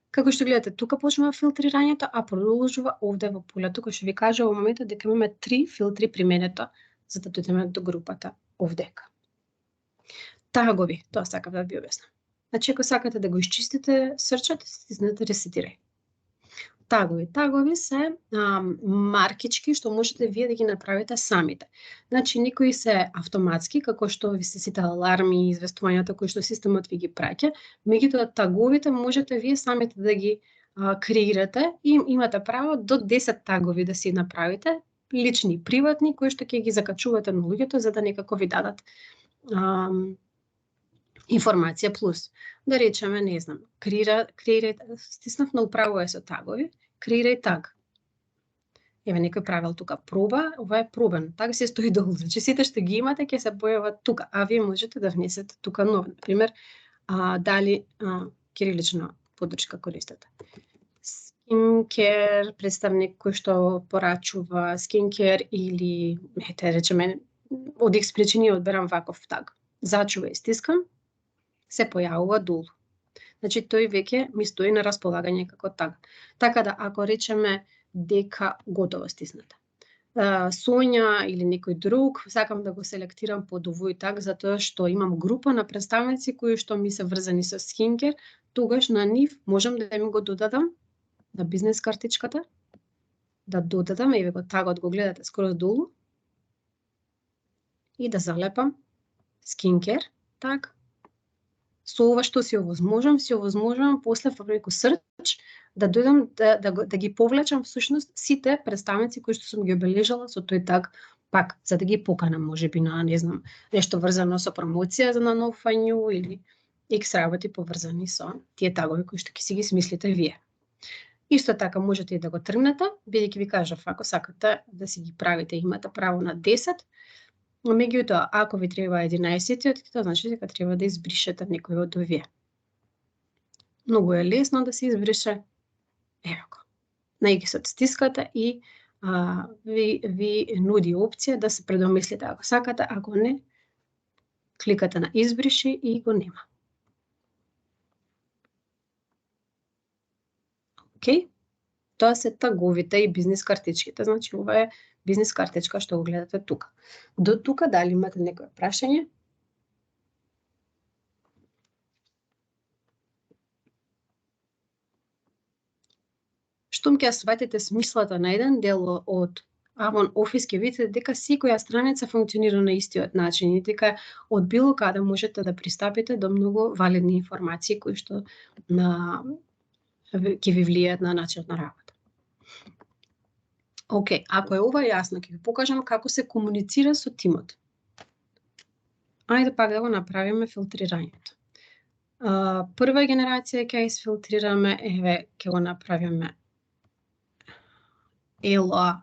[SPEAKER 2] Како што гледате, тука почнува филтрирањето, а продолжува овде во полето, кој што ви кажа во моментот дека имаме 3 филтри применето за да дојдеме до групата овдека. Тагови, тоа сакам да ви објаснам. Значи, ако сакате да го исчистите срчот, стиснете ресетирај. Тагови се маркички што можете вие да ги направите самите. Значи, некои се автоматски, како што ви се сите аларми и известувањата кои што системот ви ги праќа, меѓутоа таговите можете вие самите да ги креирате и имате право до 10 тагови да си направите, лични, приватни, кои што ќе ги закачувате на луѓето за да некако ви дадат информација плюс. Да речеме, не знам, креирај, стиснав на управувај со тагови, креирај таг. Еве некој правил тука проба, ова е пробен. Таг се стои долу. Значи сите што ги имате ќе се појават тука, а вие можете да внесете тука нов. Например, дали кирилична подршка користите. Skincare, представник кој што порачува skincare или, да речеме, од X причини одберам ваков таг. Зачува и стискам, се појавува долу. Значи, тој веќе ми стои на располагање како таг. Така да, ако речеме дека готово стисната. Сонја или некој друг, сакам да го селектирам под овој таг, затоа што имам група на представници кои што ми се врзани со skincare, тогаш на нив можам да ми го додадам на бизнес картичката, да додадам, еве го тагот го гледате скроз долу, и да залепам skincare таг. Со ова што си овозможувам после преку search да дојдам да ги повлечам всушност сите представници кои што сум ги обележала со тој таг, пак за да ги поканам можеби на, не знам, нешто врзано со промоција за наноувању или X работи поврзани со тие тагови кои што ќе си ги смислите вие. Исто така можете и да го тргнете, бидејќи ви кажав, ако сакате да си ги правите, имате право на 10, меѓутоа, ако ви треба 11-тиот, тоа значи дека треба да избришете некој од овие. Многу е лесно да се избрише. Ево го. На X-от стискате и ви нуди опција да се предомислите ако сакате, ако не, кликате на избриши и го нема. Океј? Тоа се таговите и бизнес картичките. Значи, ова е бизнес картичка што го гледате тука. До тука дали имате некој прашање? Штом ќе сватите смислата на еден дел од Avon Office, ќе видите дека секоја страница функционира на истиот начин и дека од било каде можете да пристапите до многу валидни информации кои што ќе ви влијаат на начинот на работа. Океј, ако е ова јасно, ќе ви покажам како се комуницира со тимот. Ајде пак да го направиме филтрирањето. Прва генерација ќе изфилтрираме, еве, ќе го направиме LA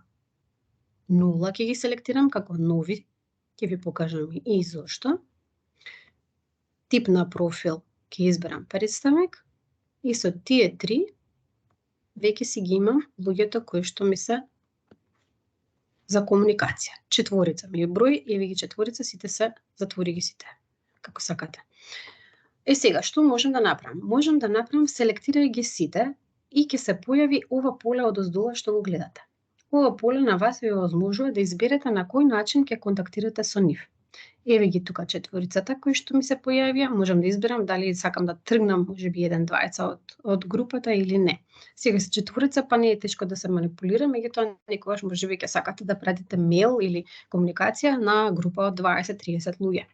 [SPEAKER 2] 0, ќе ги селектирам како нови, ќе ви покажам и зошто. Тип на профил ќе изберам представник и со тие 3 веќе си ги имам луѓето кои што ми се за комуникација. 4 ми е број, еве ги 4, сите се, затвори ги сите, како сакате. Сега, што можам да направам? Можам да направам селектирај ги сите и ќе се појави ова поле одоздола што го гледате. Ова поле на вас ви овозможува да изберете на кој начин ќе контактирате со нив. Еве ги тука 4 кои што ми се појавија, можам да изберам дали сакам да тргнам можеби 1-2 од групата или не. Сега се 4, па не е тешко да се манипулира, меѓутоа некогаш можеби ќе сакате да пратите мејл или комуникација на група од 20-30 луѓе.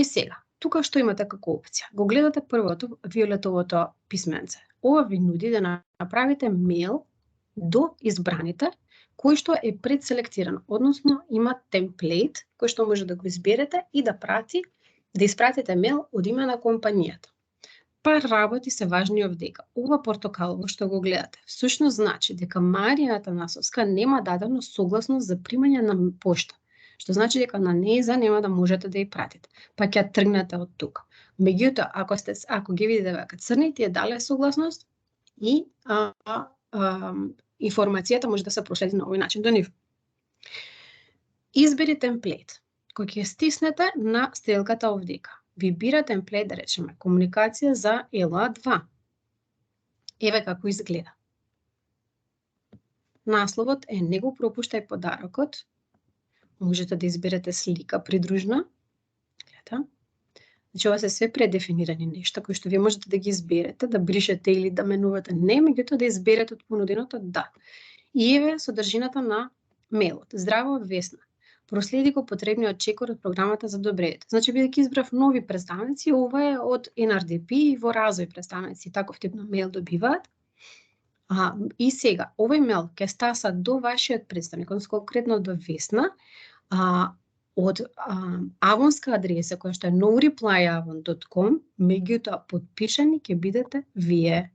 [SPEAKER 2] Сега, тука што имате како опција? Го гледате првото виолетовото писменце. Ова ви нуди да направите мејл до избраните кој што е предселектиран, односно има темплейт кој што може да го изберете и да испратите мејл од име на компанијата. Пар работи се важни овдека. Ова портокалово што го гледате, всушност значи дека Марија Атанасовска нема дадено согласност за примање на пошта, што значи дека на нејза нема да можете да ја пратите, па ќе тргнете од тука. Меѓутоа, ако ги видите дека црните дале согласност и информацијата може да се проследи на овој начин до нив. Избери темплейт. Кој ќе стиснете на стрелката овдека. Ви бира темплейт, да речеме, комуникација за LA2. Еве како изгледа. Насловот е "Не го пропуштај подарокот". Можете да изберете слика придружна. Гледате. Значи, ова се све предефинирани нешта кои што вие можете да ги изберете, да бришете или да менувате не, меѓутоа да изберете од понуденото да. И еве содржината на мејлот. Здраво, Весна. Проследи го потребниот чекор од програмата за добредите. Значи, бидејќи избрав нови представници, ова е од NRDP и во развој представници, таков тип на мејл добиваат. И сега, овој мејл ќе стаса до вашиот представник, конкретно до Весна, од авонска адреса која што е noreplyavon.com, меѓутоа подпишани ќе бидете вие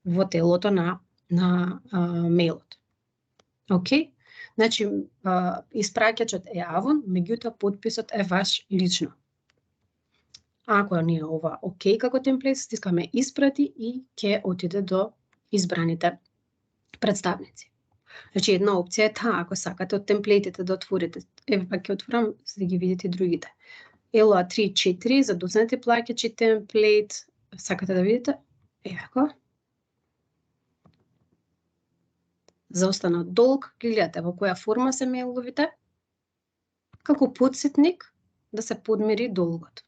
[SPEAKER 2] во телото на мејлот. Океј? Значи, испраќачот е Avon, меѓутоа подписот е ваш лично. Ако не е ова океј како темплейт, стискаме испрати и ќе отиде до избраните представници. Значи, една опција е таа, ако сакате од темплейтите да отворите. Еве пак ќе отворам за да ги видите другите. LA3-4 за дознати плаќачи темплейт. Сакате да видите? Еве го. За останат долг, гледате во која форма се мејловите, како подсетник да се подмери долгот.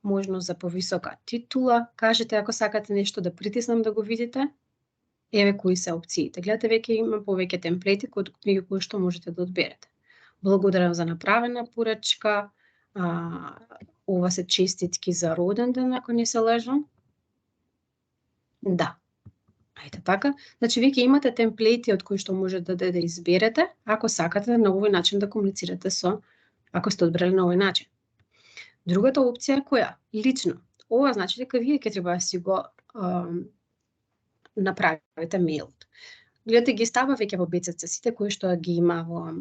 [SPEAKER 2] Можност за повисока титула, кажете ако сакате нешто да притиснам да го видите, Еве кои се опциите. Гледате, веќе има повеќе темплети кои што можете да одберете. Благодарам за направена порачка. Ова се честитки за роден ден, ако не се лажам. Да. Ајде така. Значи, веќе имате темплети од кои што можете да изберете, ако сакате на овој начин да комуницирате ако сте одбрали на овој начин. Другата опција е која? Лично. Ова значи дека вие ќе треба да си го направите мејлот. Гледате, ги става веќе во BCC сите кои што ги има во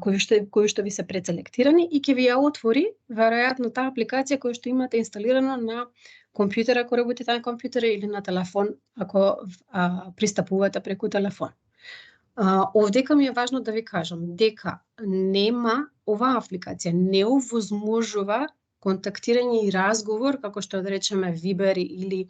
[SPEAKER 2] кои што ви се преселектирани и ќе ви ја отвори веројатно таа апликација која што имате инсталирана на компјутер ако работите на компјутер или на телефон ако пристапувате преку телефон. Овдека ми е важно да ви кажам дека оваа апликација не овозможува контактирање и разговор како што да речеме Viber или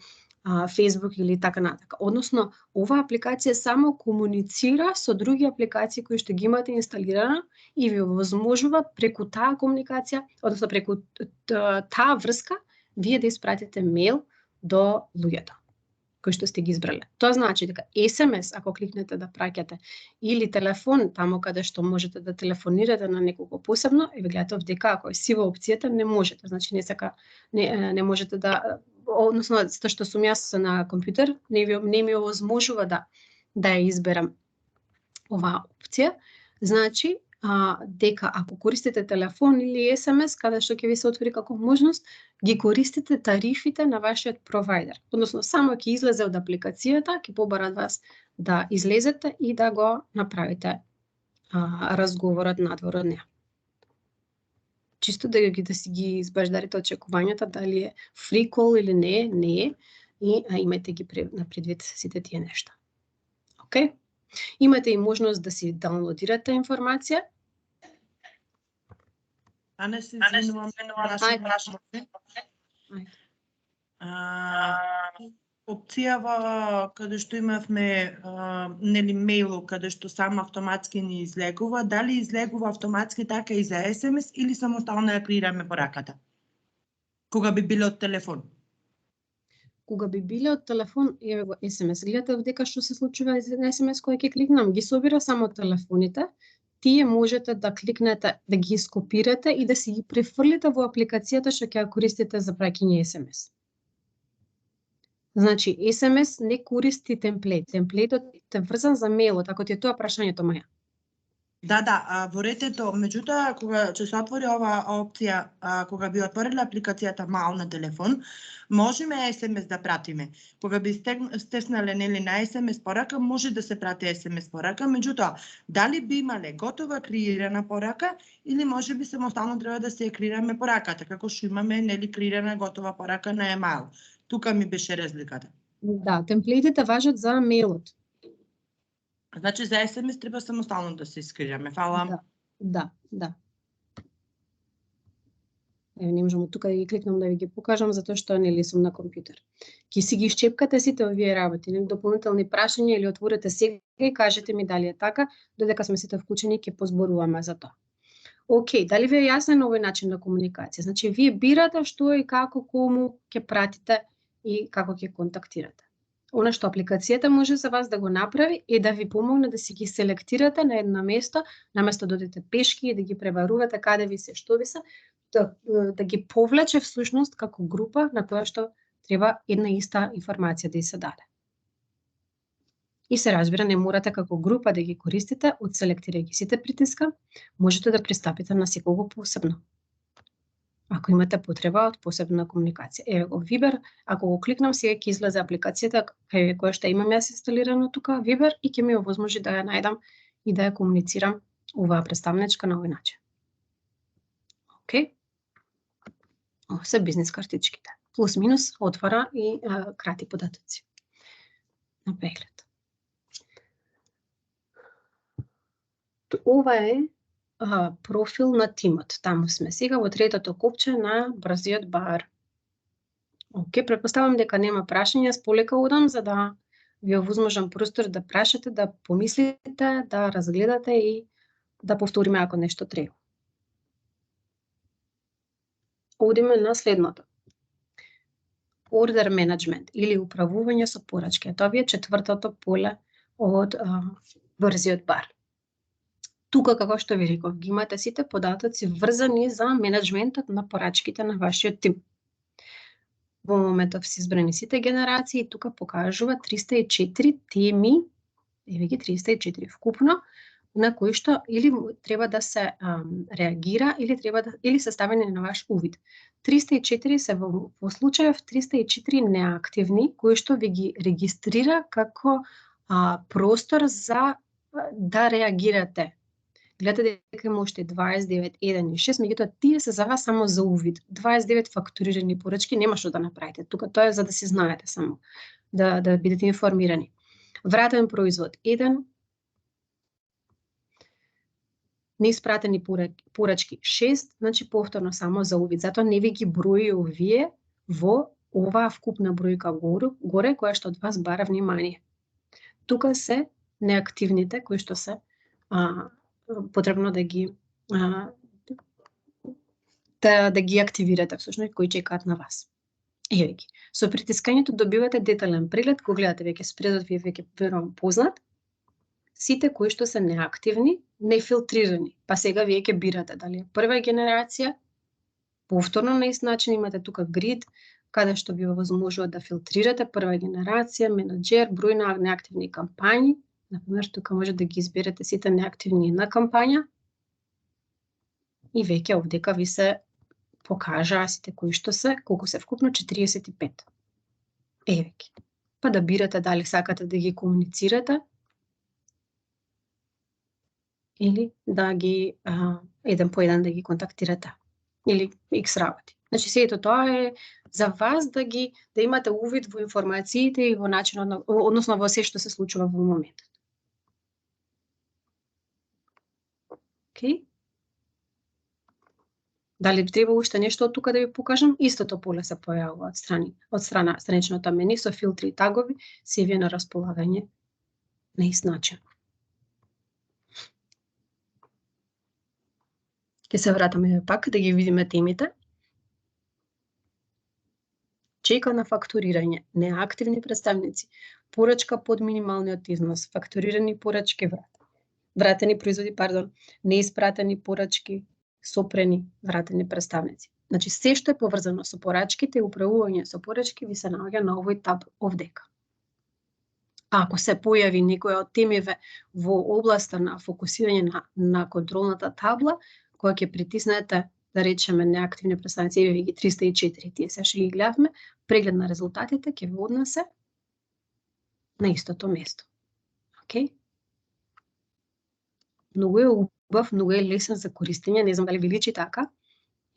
[SPEAKER 2] Facebook или така натака. Односно, оваа апликација само комуницира со други апликации кои што ги имате инсталирана и ви овозможува преку таа комуникација, односно преку таа врска, вие да испратите мејл до луѓето кои што сте ги избрале. Тоа значи дека SMS, ако кликнете да праќате, или телефон, таму каде што можете да телефонирате на некого посебно, и ви гледате овдека, ако е сива опцијата, не можете. Значи, не можете да, односно, затоа што сум јас на компјутер, не ми овозможува да ја изберам оваа опција. Значи, дека ако користите телефон или SMS, каде што ќе ви се отвори како можност, ги користите тарифите на вашиот провайдер. Односно, само ќе излезе од апликацијата, ќе побара од вас да излезете и да го направите разговорот надвор од неа. Чисто да си ги избаждарите очекувањата, дали е free call или не е, и имајте ги на предвид сите тие нешта. Океј? Имате и можност да си даунлодирате информација.
[SPEAKER 4] Не се извинувам. Опцијава каде што имавме нели мејло каде што само автоматски ни излегува, дали излегува автоматски така и за SMS или самостално ја креираме пораката? Кога би биле од телефон?
[SPEAKER 2] Кога би биле од телефон, еве го SMS. Гледате дека што се случува на SMS кој ќе кликнам, ги собира само телефоните. Тие можете да кликнете, да ги скопирате и да си ги префрлите во апликацијата што ќе ја користите за праќање SMS. Значи, SMS не користи темплет. Темплетот е врзан за мејлот, ако ти е тоа прашањето, Маја.
[SPEAKER 4] Да, во ретето, меѓутоа, кога ќе се отвори оваа опција, кога би отворила апликацијата Мал на телефон, можеме SMS да пратиме. Кога би стеснале нели на SMS порака, може да се прати SMS порака, меѓутоа, дали би имале готова креирана порака или може би самостално треба да се креираме пораката, како што имаме нели креирана готова порака на email. Тука ми беше разликата.
[SPEAKER 2] Да, темплетите важат за мејлот.
[SPEAKER 4] Значи за SMS треба самостално да се искреираме. Фала.
[SPEAKER 2] Да. Еве, не можам тука да ги кликнам да ви ги покажам, затоа што нели сум на компјутер. Ки си ги шчепкате сите овие работи, нели дополнителни прашања или отворете сега и кажете ми дали е така, додека сме сите вклучени ќе позборуваме за тоа. Океј, дали ви е јасно на овој начин на комуникација? Значи, вие бирате што и како, кому ќе пратите и како ќе контактирате. Она што апликацијата може за вас да го направи е да ви помогне да си ги селектирате на едно место, наместо да одите пешки и да ги пребарувате каде ви се, што ви се, да ги повлече всушност како група на која што треба една иста информација да ја се даде. И се разбира, не морате како група да ги користите, одселектирајќи сите притиска, можете да пристапите на секого посебно. Ако имате потреба од посебна комуникација. Еве го Viber, ако го кликнам сега ќе излезе апликацијата која што имам јас инсталирано тука, Viber, и ќе ми овозможи да ја најдам и да ја комуницирам оваа представничка на овој начин. Океј? Ова се бизнес картичките. Плюс минус отвара и крати податоци. На преглед. Ова е профил на тимот. Таму сме сега во третото копче на брзиот бар. Океј, претпоставам дека нема прашања, сполека одам за да ви овозможам простор да прашате, да помислите, да разгледате и да повториме ако нешто треба. Одиме на следното. order management или управување со порачки. Тоа ви е четвртото поле од брзиот бар. Тука, како што ви реков, ги имате сите податоци врзани за менеджментот на порачките на вашиот тим. Во моментов се избрани сите генерации и тука покажува 304 теми, еве ги 304 вкупно, на кои што или треба да се реагира или се ставени на ваш увид. 304 се во случајов 304 неактивни кои што ви ги регистрира како простор за да реагирате. Гледате дека има уште 29, 1 и 6, меѓутоа тие се за вас само за увид. 29 фактурирани порачки нема што да направите. Тука тоа е за да се знаете само, да бидете информирани. Вратен производ 1, неиспратени порачки 6, значи повторно само за увид. Затоа не ви ги брои овие во оваа вкупна бројка горе, која што од вас бара внимание. Тука се неактивните кои што се потребно да ги активирате всушност, кои чекаат на вас. Еве ги. Со притискањето добивате детален преглед, го гледате веќе спредот ви е веќе верувам познат. Сите кои што се неактивни, нефилтрирани. Па сега вие ќе бирате дали е прва генерација, повторно на ист начин имате тука грид, каде што ви овозможува да филтрирате прва генерација, менаџер, број на неактивни кампањи. Например, тука може да ги изберете сите неактивни на кампања и веќе овдека ви се покажаа сите кои што се, колку се вкупно 45. Еве ги. Па да бирате дали сакате да ги комуницирате или да ги еден по еден да ги контактирате или X работи. Значи сето тоа е за вас да имате увид во информациите и во начинот односно во се што се случува во моментот. Океј? Дали би требало уште нешто од тука да ви покажам? Истото поле се појавува од страна страничното мени со филтри и тагови, се ви е на располагање на ист начин. Ќе се вратаме пак да ги видиме темите. Чека на фактурирање, неактивни представници, порачка под минималниот износ, фактурирани порачки вратени производи, неиспратени порачки, сопрени, вратени представници. Значи, се што е поврзано со порачките и управување со порачки ви се наоѓа на овој таб овдека. А ако се појави некоја од темиве во областа на фокусирање на контролната табла, која ќе притиснете, да речеме, неактивни представници, еве ги 304, тие се што ги гледавме, преглед на резултатите ќе ви однесе на истото место. Океј? Многу е убав, многу е лесен за користење, не знам дали ви личи така.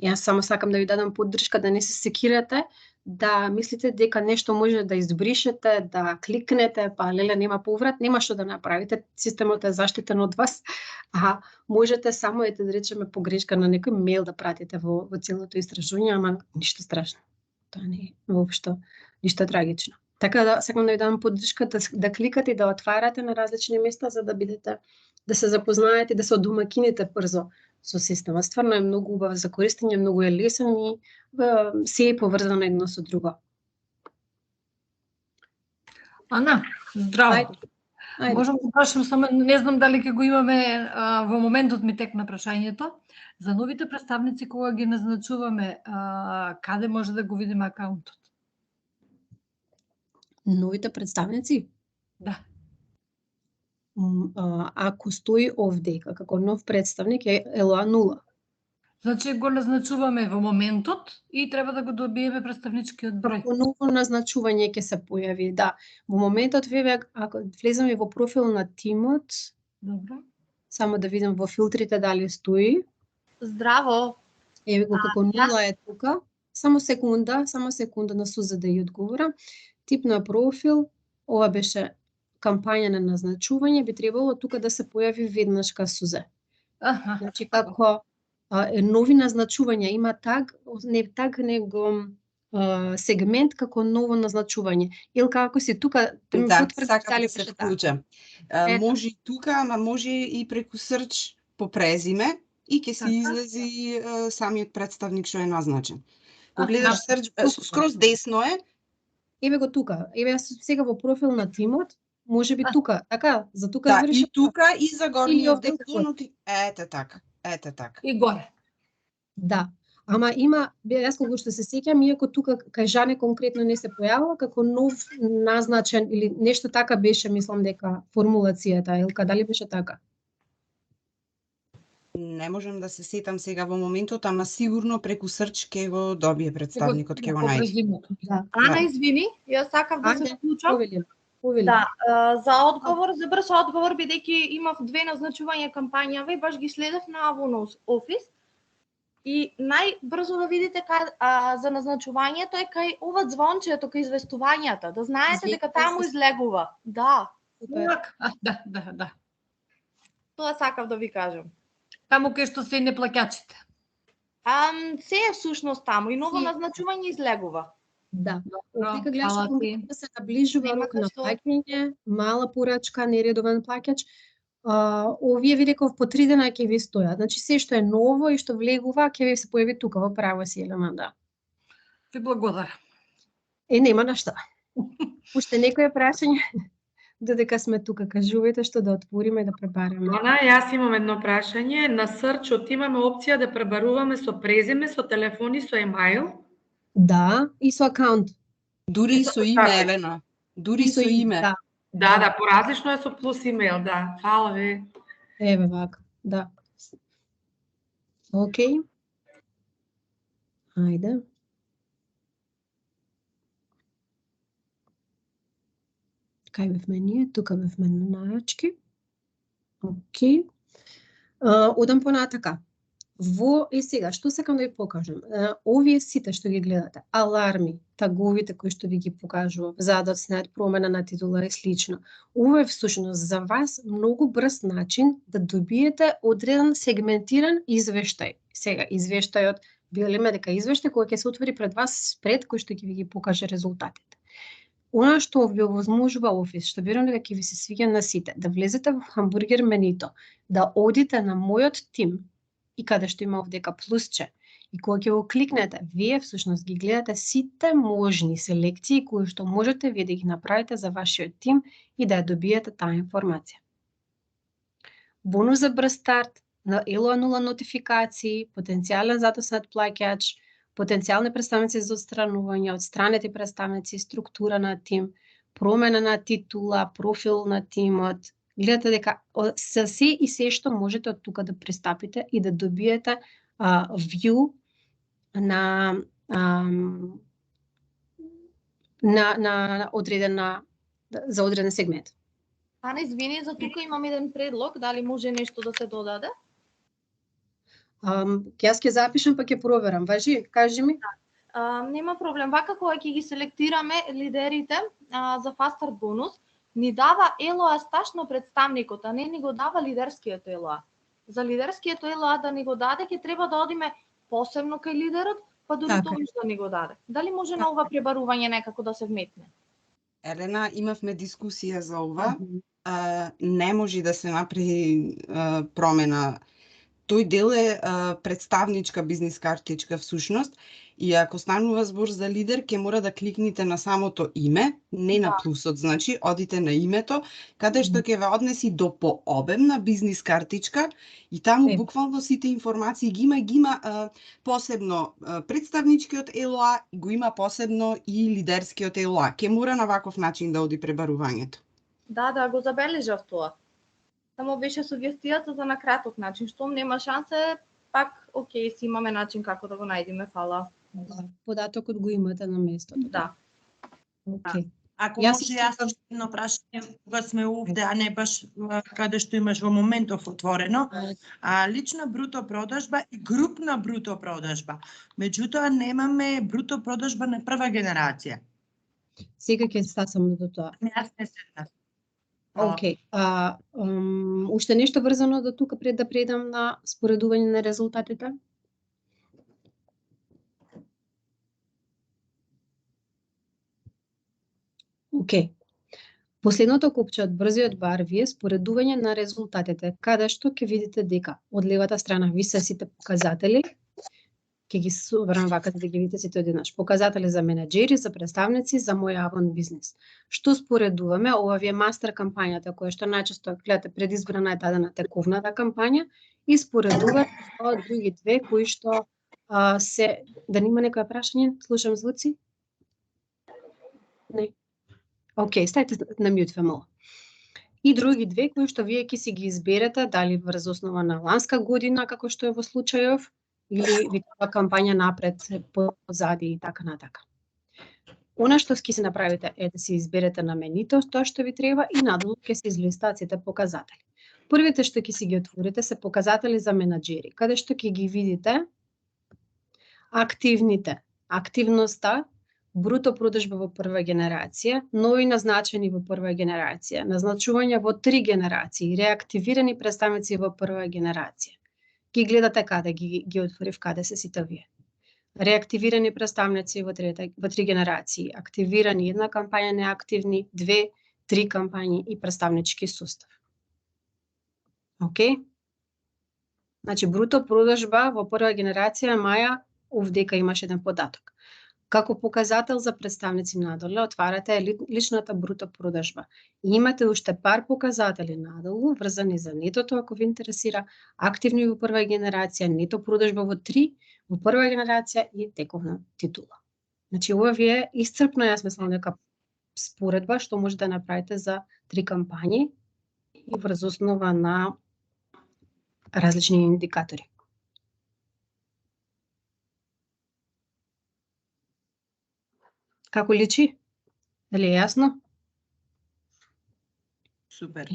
[SPEAKER 2] Јас само сакам да ви дадам поддршка да не се секирате, да мислите дека нешто може да избришете, да кликнете, па леле нема поврат, нема што да направите, системот е заштитен од вас, а можете само да речеме погрешка на некој мејл да пратите во целото истражување, ама ништо страшно. Тоа не е воопшто ништо трагично. Така да сакам да ви дадам поддршка да кликате и да отварате на различни места за да бидете да се запознаете, да се одомакините брзо со системот. Стварно е многу убав за користење, многу е лесен и се е поврзано едно со друго.
[SPEAKER 5] Ана, здраво.
[SPEAKER 2] Ајде.
[SPEAKER 5] Можам да прашам само, не знам дали ќе го имаме во моментот ми текна прашањето. За новите представници кога ги назначуваме, каде може да го видиме акаунтот?
[SPEAKER 2] Новите представници?
[SPEAKER 5] Да.
[SPEAKER 2] Ако стои овдека како нов представник е ЛОА 0.
[SPEAKER 5] Значи го назначуваме во моментот и треба да го добиеме представничкиот број.
[SPEAKER 2] Како ново назначување ќе се појави, да. Во моментот ако влеземе во профил на тимот,
[SPEAKER 5] Добро.
[SPEAKER 2] само да видам во филтрите дали стои.
[SPEAKER 1] Здраво!
[SPEAKER 2] Еве го како 0 е тука. Само секунда на Суза да ја одговора. Тип на профил, ова беше кампања на назначување, би требало тука да се појави веднаш ка Сузе. Значи како нови назначувања има него сегмент како ново назначување. Илка ако си тука,
[SPEAKER 6] да, сакам да се вклучам. Може и тука, ама може и преку срч по презиме и ќе се излези самиот представник што е назначен. Го гледаш срч, скроз десно е,
[SPEAKER 2] еве го тука. Еве јас сум сега во профил на тимот, можеби тука, така, за тука
[SPEAKER 6] Да,
[SPEAKER 2] заврши.
[SPEAKER 6] и тука и за горниот
[SPEAKER 2] овде
[SPEAKER 6] дел
[SPEAKER 2] како е.
[SPEAKER 6] донати. Ете така.
[SPEAKER 5] И горе.
[SPEAKER 2] Да. Ама има, јас кога што се сеќам, иако тука кај Жане конкретно не се појавила, како нов назначен или нешто така беше, мислам дека формулацијата, Елка, дали беше така?
[SPEAKER 6] Не можам да се сетам сега во моментот, ама сигурно преку срч ќе го добие представникот, ќе го најде.
[SPEAKER 2] Да.
[SPEAKER 7] Ана, извини, јас сакав да се
[SPEAKER 2] Ајде,
[SPEAKER 7] вклучам.
[SPEAKER 2] Повели.
[SPEAKER 7] Да, за одговор, за брз одговор, бидејќи имав 2 назначувања кампањави, баш ги следев на Avon Office. И најбрзо да видите за назначувањето е кај ова звончето, кај известувањата, да знаете дека таму излегува. Да.
[SPEAKER 5] Да.
[SPEAKER 7] Тоа сакав да ви кажам.
[SPEAKER 5] Таму кај што се неплаќачите.
[SPEAKER 7] Се е всушност таму и ново назначување излегува.
[SPEAKER 2] Да. Нека
[SPEAKER 5] Фала
[SPEAKER 2] гледаш
[SPEAKER 5] ти.
[SPEAKER 2] конкретно да се наближува
[SPEAKER 7] Нема
[SPEAKER 2] рок на
[SPEAKER 7] зашто.
[SPEAKER 2] плаќање, мала порачка, нередовен плаќач. Овие ви реков по 3 дена ќе ви стојат. Значи се што е ново и што влегува ќе ви се појави тука во право си, Елена, да.
[SPEAKER 5] Ви благодарам.
[SPEAKER 2] Нема на шта. Уште некоја прашање? Додека сме тука, кажувајте што да отвориме и да пребараме.
[SPEAKER 8] Она, јас имам едно прашање. На Срчот имаме опција да пребаруваме со презиме, со телефони, со емаил.
[SPEAKER 2] Да, и со акаунт.
[SPEAKER 6] Дури и со име, Елена. Дури и со име.
[SPEAKER 2] Да.
[SPEAKER 8] Да, поразлично е со плюс имейл, да. Фала ви.
[SPEAKER 2] Еве вака, да. Океј. Ајде. Кај бевме ние? Тука бевме на нарачки. Океј. Одам понатака. И сега, што сакам да ви покажам? Овие сите што ги гледате, аларми, таговите кои што ви ги покажував, задоцнет, промена на титула и слично, ова е всушност за вас многу брз начин да добиете одреден сегментиран извештај. Сега, извештајот, велиме дека извештај кој ќе се отвори пред вас пред кој што ќе ви ги покаже резултатите. Она што ви овозможува Office, што верувам дека ќе ви се свиѓа на сите, да влезете во хамбургер менито, да одите на мојот тим, и каде што има овдека плюсче. И кога ќе го кликнете, вие всушност ги гледате сите можни селекции кои што можете вие да ги направите за вашиот тим и да ја добиете таа информација. Бонус за брз старт, на ELO 0 нотификации, потенцијален задоснат плаќач, потенцијални представници за отстранување, отстранети представници, структура на тим, промена на титула, профил на тимот. Гледате дека се и се што можете од тука да пристапите и да добиете view на за одреден сегмент.
[SPEAKER 7] Ана, извини, за тука имам еден предлог, дали може нешто да се додаде?
[SPEAKER 2] Јас ќе запишам па ќе проверам. Важи, кажи ми.
[SPEAKER 7] Нема проблем. Вака кога ќе ги селектираме лидерите за Fast Start бонус, ни дава ELOA стаж на представникот, а не ни го дава лидерскиот ELOA. За лидерскиот ELOA да ни го даде, ќе треба да одиме посебно кај лидерот, па дури тогаш да ни го даде. Дали може на ова пребарување некако да се вметне?
[SPEAKER 6] Елена, имавме дискусија за ова. Не може да се направи промена. Тој дел е представничка бизнис картичка всушност и ако станува збор за лидер, ќе мора да кликните на самото име, не на плюсот, значи одите на името, каде што ќе ве однеси до пообемна бизнис картичка и таму буквално сите информации ги има посебно представничкиот ELOA, го има посебно и лидерскиот ELOA. Ќе мора на ваков начин да оди пребарувањето.
[SPEAKER 7] Да, го забележав тоа. Само беше сугестијата за на краток начин, штом нема шанса, пак окей, си имаме начин како да го најдеме, фала.
[SPEAKER 2] Податокот го имате на местото.
[SPEAKER 7] Да.
[SPEAKER 2] Окей.
[SPEAKER 4] Ако може јас едно прашање, кога сме овде, а не баш каде што имаш во моментов отворено, лична бруто продажба и групна бруто продажба. Меѓутоа немаме бруто продажба на прва генерација.
[SPEAKER 2] Сега ќе стасам до тоа.
[SPEAKER 4] Јас не седнав.
[SPEAKER 2] Океј. Уште нешто врзано до тука пред да предам на споредување на резултатите? Океј. Последното копче од брзиот бар ви е споредување на резултатите, каде што ќе видите дека од левата страна ви се сите показатели, Ќе ги соберам вака за да ги видите сите одеднаш. Показатели за менаџери, за представници, за мој Avon бизнис. Што споредуваме? Ова ви е мастер кампањата која што најчесто гледате предизборна е дадена тековната кампања и споредувате со други две кои што се да нема некоја прашање, слушам звуци. Не. Океј, стајте на мјут фемало. И други две кои што вие ќе си ги изберете дали врз основа на ланска година како што е во случајов или ви треба кампања напред, позади и така натака. Она што ќе се направите е да си изберете наменито тоа што ви треба и надолу ќе се излистаат сите показатели. Првите што ќе си ги отворите се показатели за менаџери, каде што ќе ги видите активноста, бруто продажба во прва генерација, нови назначени во прва генерација, назначување во 3 генерации, реактивирани представници во прва генерација. Ги гледате каде ги отворив, каде се сите вие. Реактивирани представници во 3 генерации, активирани 1 кампања, неактивни 2, 3 кампањи и представнички сустав. Океј? Значи, бруто продажба во прва генерација, Маја, овдека имаш еден податок. Како показател за представници надолу, отварате личната бруто продажба. И имате уште пар показатели надолу, врзани за нетото, ако ви интересира, активни во прва генерација, нето продажба во 3, во прва генерација и тековна титула. Значи, ова ви е исцрпно, јас мислам дека споредба што може да направите за 3 кампањи и врз основа на различни индикатори. Како личи? Дали е јасно?
[SPEAKER 4] Супер.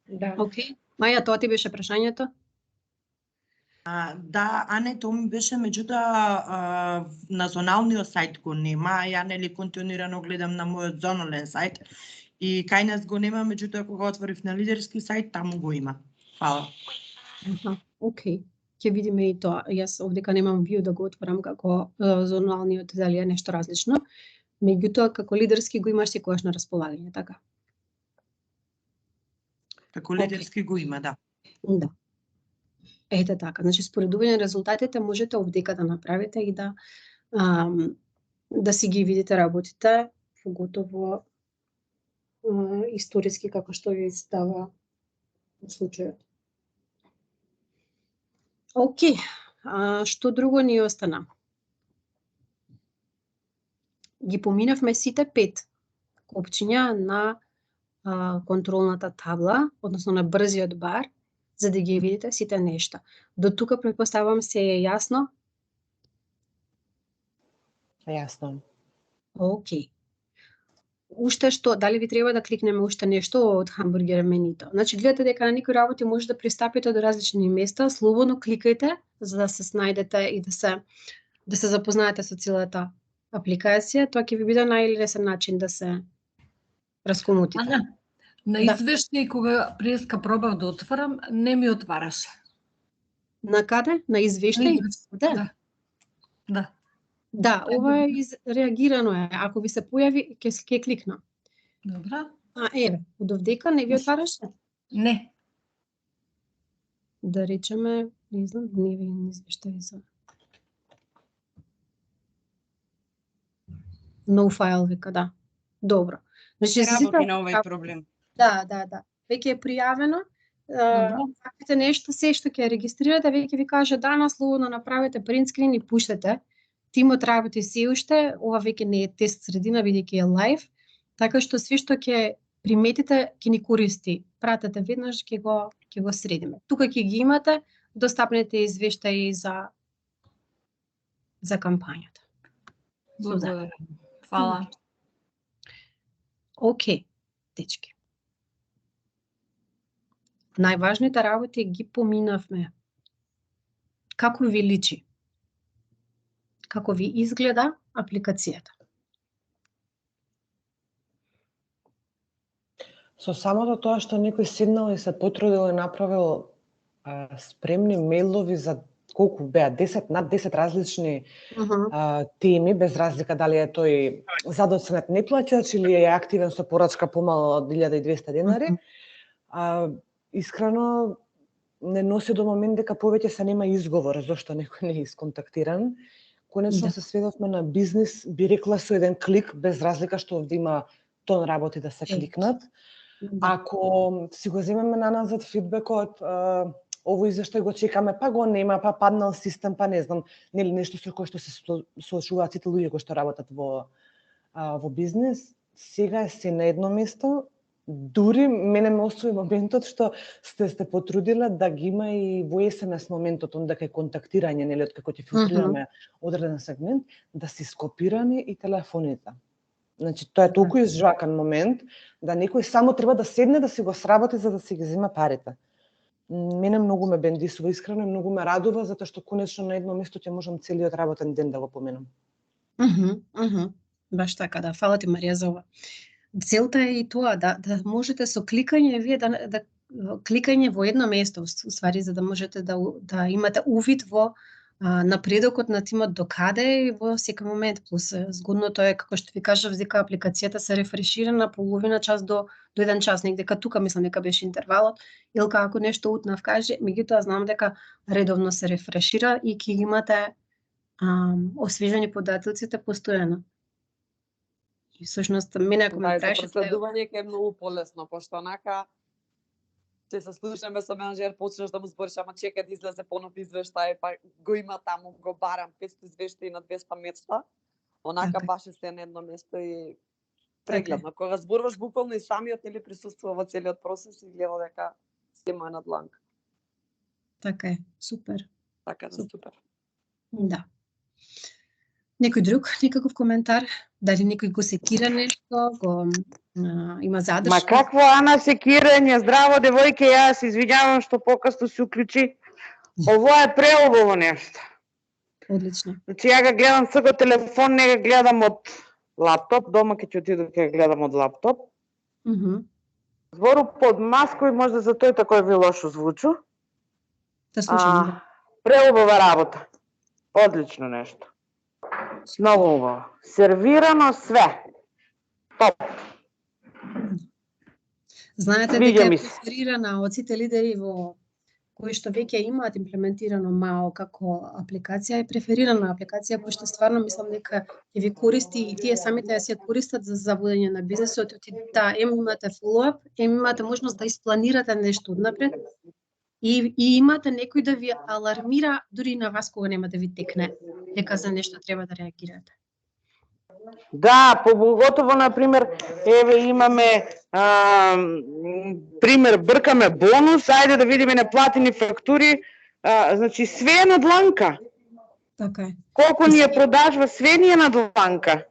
[SPEAKER 2] Да. Океј. Маја, тоа ти беше прашањето?
[SPEAKER 4] Да, Ане, тоа ми беше, меѓутоа на зоналниот сајт го нема, ја нели континуирано гледам на мојот зонален сајт и кај нас го нема, меѓутоа кога отворив на лидерски сајт, таму го има. Фала.
[SPEAKER 2] Океј. Ќе видиме и тоа. Јас овдека немам виу да го отворам како зоналниот, дали е нешто различно. Меѓутоа, како лидерски го имаш секогаш на располагање, така?
[SPEAKER 4] Како лидерски го има, да.
[SPEAKER 2] Да. Ете така. Значи, споредување на резултатите можете овдека да направите и да си ги видите работите, поготово историски, како што ви става во случајот. Океј. Што друго ни остана? Ги поминавме сите 5 копчиња на контролната табла, односно на брзиот бар, за да ги видите сите нешта. До тука претпоставувам се е јасно?
[SPEAKER 1] Јасно.
[SPEAKER 2] Океј. Уште што, дали ви треба да кликнеме уште нешто од хамбургер менито? Значи, гледате дека на некои работи може да пристапите до различни места, слободно кликајте за да се снајдете и да се запознаете со целата апликација. Тоа ќе ви биде најлесен начин да се раскомутите.
[SPEAKER 5] На извештај кога преска пробав да отварам, не ми отвараше.
[SPEAKER 2] На каде? На извештај?
[SPEAKER 5] Да.
[SPEAKER 2] Да, ова е реагирано е. Ако ви се појави, ќе кликнам.
[SPEAKER 5] Добра.
[SPEAKER 2] Еве, од овдека не ви отвараше?
[SPEAKER 5] Не.
[SPEAKER 2] Да речеме, не знам, не ви извештај за no file вика, да. Добро. Значи,
[SPEAKER 6] работи на овој проблем.
[SPEAKER 2] Да. Веќе е пријавено. Фактите нешто, се што ќе регистрирате, веќе ви каже данас слободно направете принт скрин и пуштете. Тимот работи се уште, ова веќе не е тест средина, бидејќи е лайв, така што све што ќе приметите ќе ни користи. Пратете веднаш, ќе го средиме. Тука ќе ги имате достапните извештаи за кампањата.
[SPEAKER 5] Благодарам. Фала.
[SPEAKER 2] Океј, дечки. Најважните работи ги поминавме. Како ви личи? Како ви изгледа апликацијата?
[SPEAKER 1] Со самото тоа што некој седнал и се потрудил и направил спремни мејлови за колку беа 10 различни теми, без разлика дали е тој задоцнет неплаќач или е активен со порачка помало од 1200 денари. Искрено не носи до момент дека повеќе се нема изговор зошто некој не е исконтактиран конечно се сведовме на бизнис, би рекла со еден клик, без разлика што овде има тон работи да се кликнат. Ако си го земеме на назад фидбекот, овој извештај го чекаме, па го нема, па паднал систем, па не знам, нели нешто со кое што се соочуваат сите луѓе кои што работат во бизнис, сега е се на едно место. Дури мене ме освои моментот што сте потрудиле да ги има и во SMS моментот, онда кај контактирање, нели, од како ќе филтрираме одреден сегмент, да се скопирани и телефоните. Значи, тоа е толку изжвакан момент, да некој само треба да седне да си го сработи за да си ги зема парите. Мене многу ме бендисува, искрено, многу ме радува, затоа што конечно на едно место ќе можам целиот работен ден да го поменам.
[SPEAKER 2] Баш така, да. Фала ти, Марија, за ова. Целта е и тоа, да можете со кликање, вие да кликање во едно место, уствари, за да можете да имате увид во напредокот на тимот до каде и во секој момент. Плюс згодното е, како што ви кажав, дека апликацијата се рефрешира на половина час до 1 час, негдека тука мислам дека беше интервалот, Илка ако нешто утнав каже, меѓутоа знам дека редовно се рефрешира и ќе имате освежени податоците постојано. И всушност мене ако ме прашате,
[SPEAKER 9] преследување ќе е многу полесно, пошто онака ќе се слушаме со менеджер, почнеш да му збориш, ама чекај да излезе понов извештај, па го има таму, го барам 500 извештаи на 200 места. Онака баш е се на едно место и прегледно. Кога зборуваш буквално и самиот нели присуствува во целиот процес и гледа дека сема е на дланка.
[SPEAKER 2] Така е, супер.
[SPEAKER 9] Така е, супер.
[SPEAKER 2] Да. Некој друг, некаков коментар? Дали некој го секира нешто, има задршка?
[SPEAKER 10] Ма какво Ана секирање? Здраво, девојке, јас извинјавам што покасно се уклучи. Ово е преубаво нешто.
[SPEAKER 2] Одлично.
[SPEAKER 10] Значи ја ga гледам сега телефон, не ga гледам од лаптоп, дома ќе отидам ќе ga гледам од лаптоп. Збору под маској, можда за тој тако ви лошо звучу.
[SPEAKER 2] Да слушам.
[SPEAKER 10] Преубава работа. Одлично нешто. Многу убаво. Сервирано све. Топ.
[SPEAKER 2] Знаете дека е преферирана од сите лидери во кои што веќе имаат имплементирано МАО како апликација, е преферирана апликација која што стварно мислам дека ќе ви користи и тие самите се користат за водење на бизнисот, да имате follow-up, имате можност да испланирате нешто однапред и имате некој да ви алармира дури на вас кога нема да ви текне дека за нешто треба да реагирате.
[SPEAKER 10] Да, поготово, например, еве имаме пример, бркаме бонус, ајде да видиме неплатени фактури, значи све е на дланка.
[SPEAKER 2] Така е.
[SPEAKER 10] Колку ни е продажба, све ни е на дланка.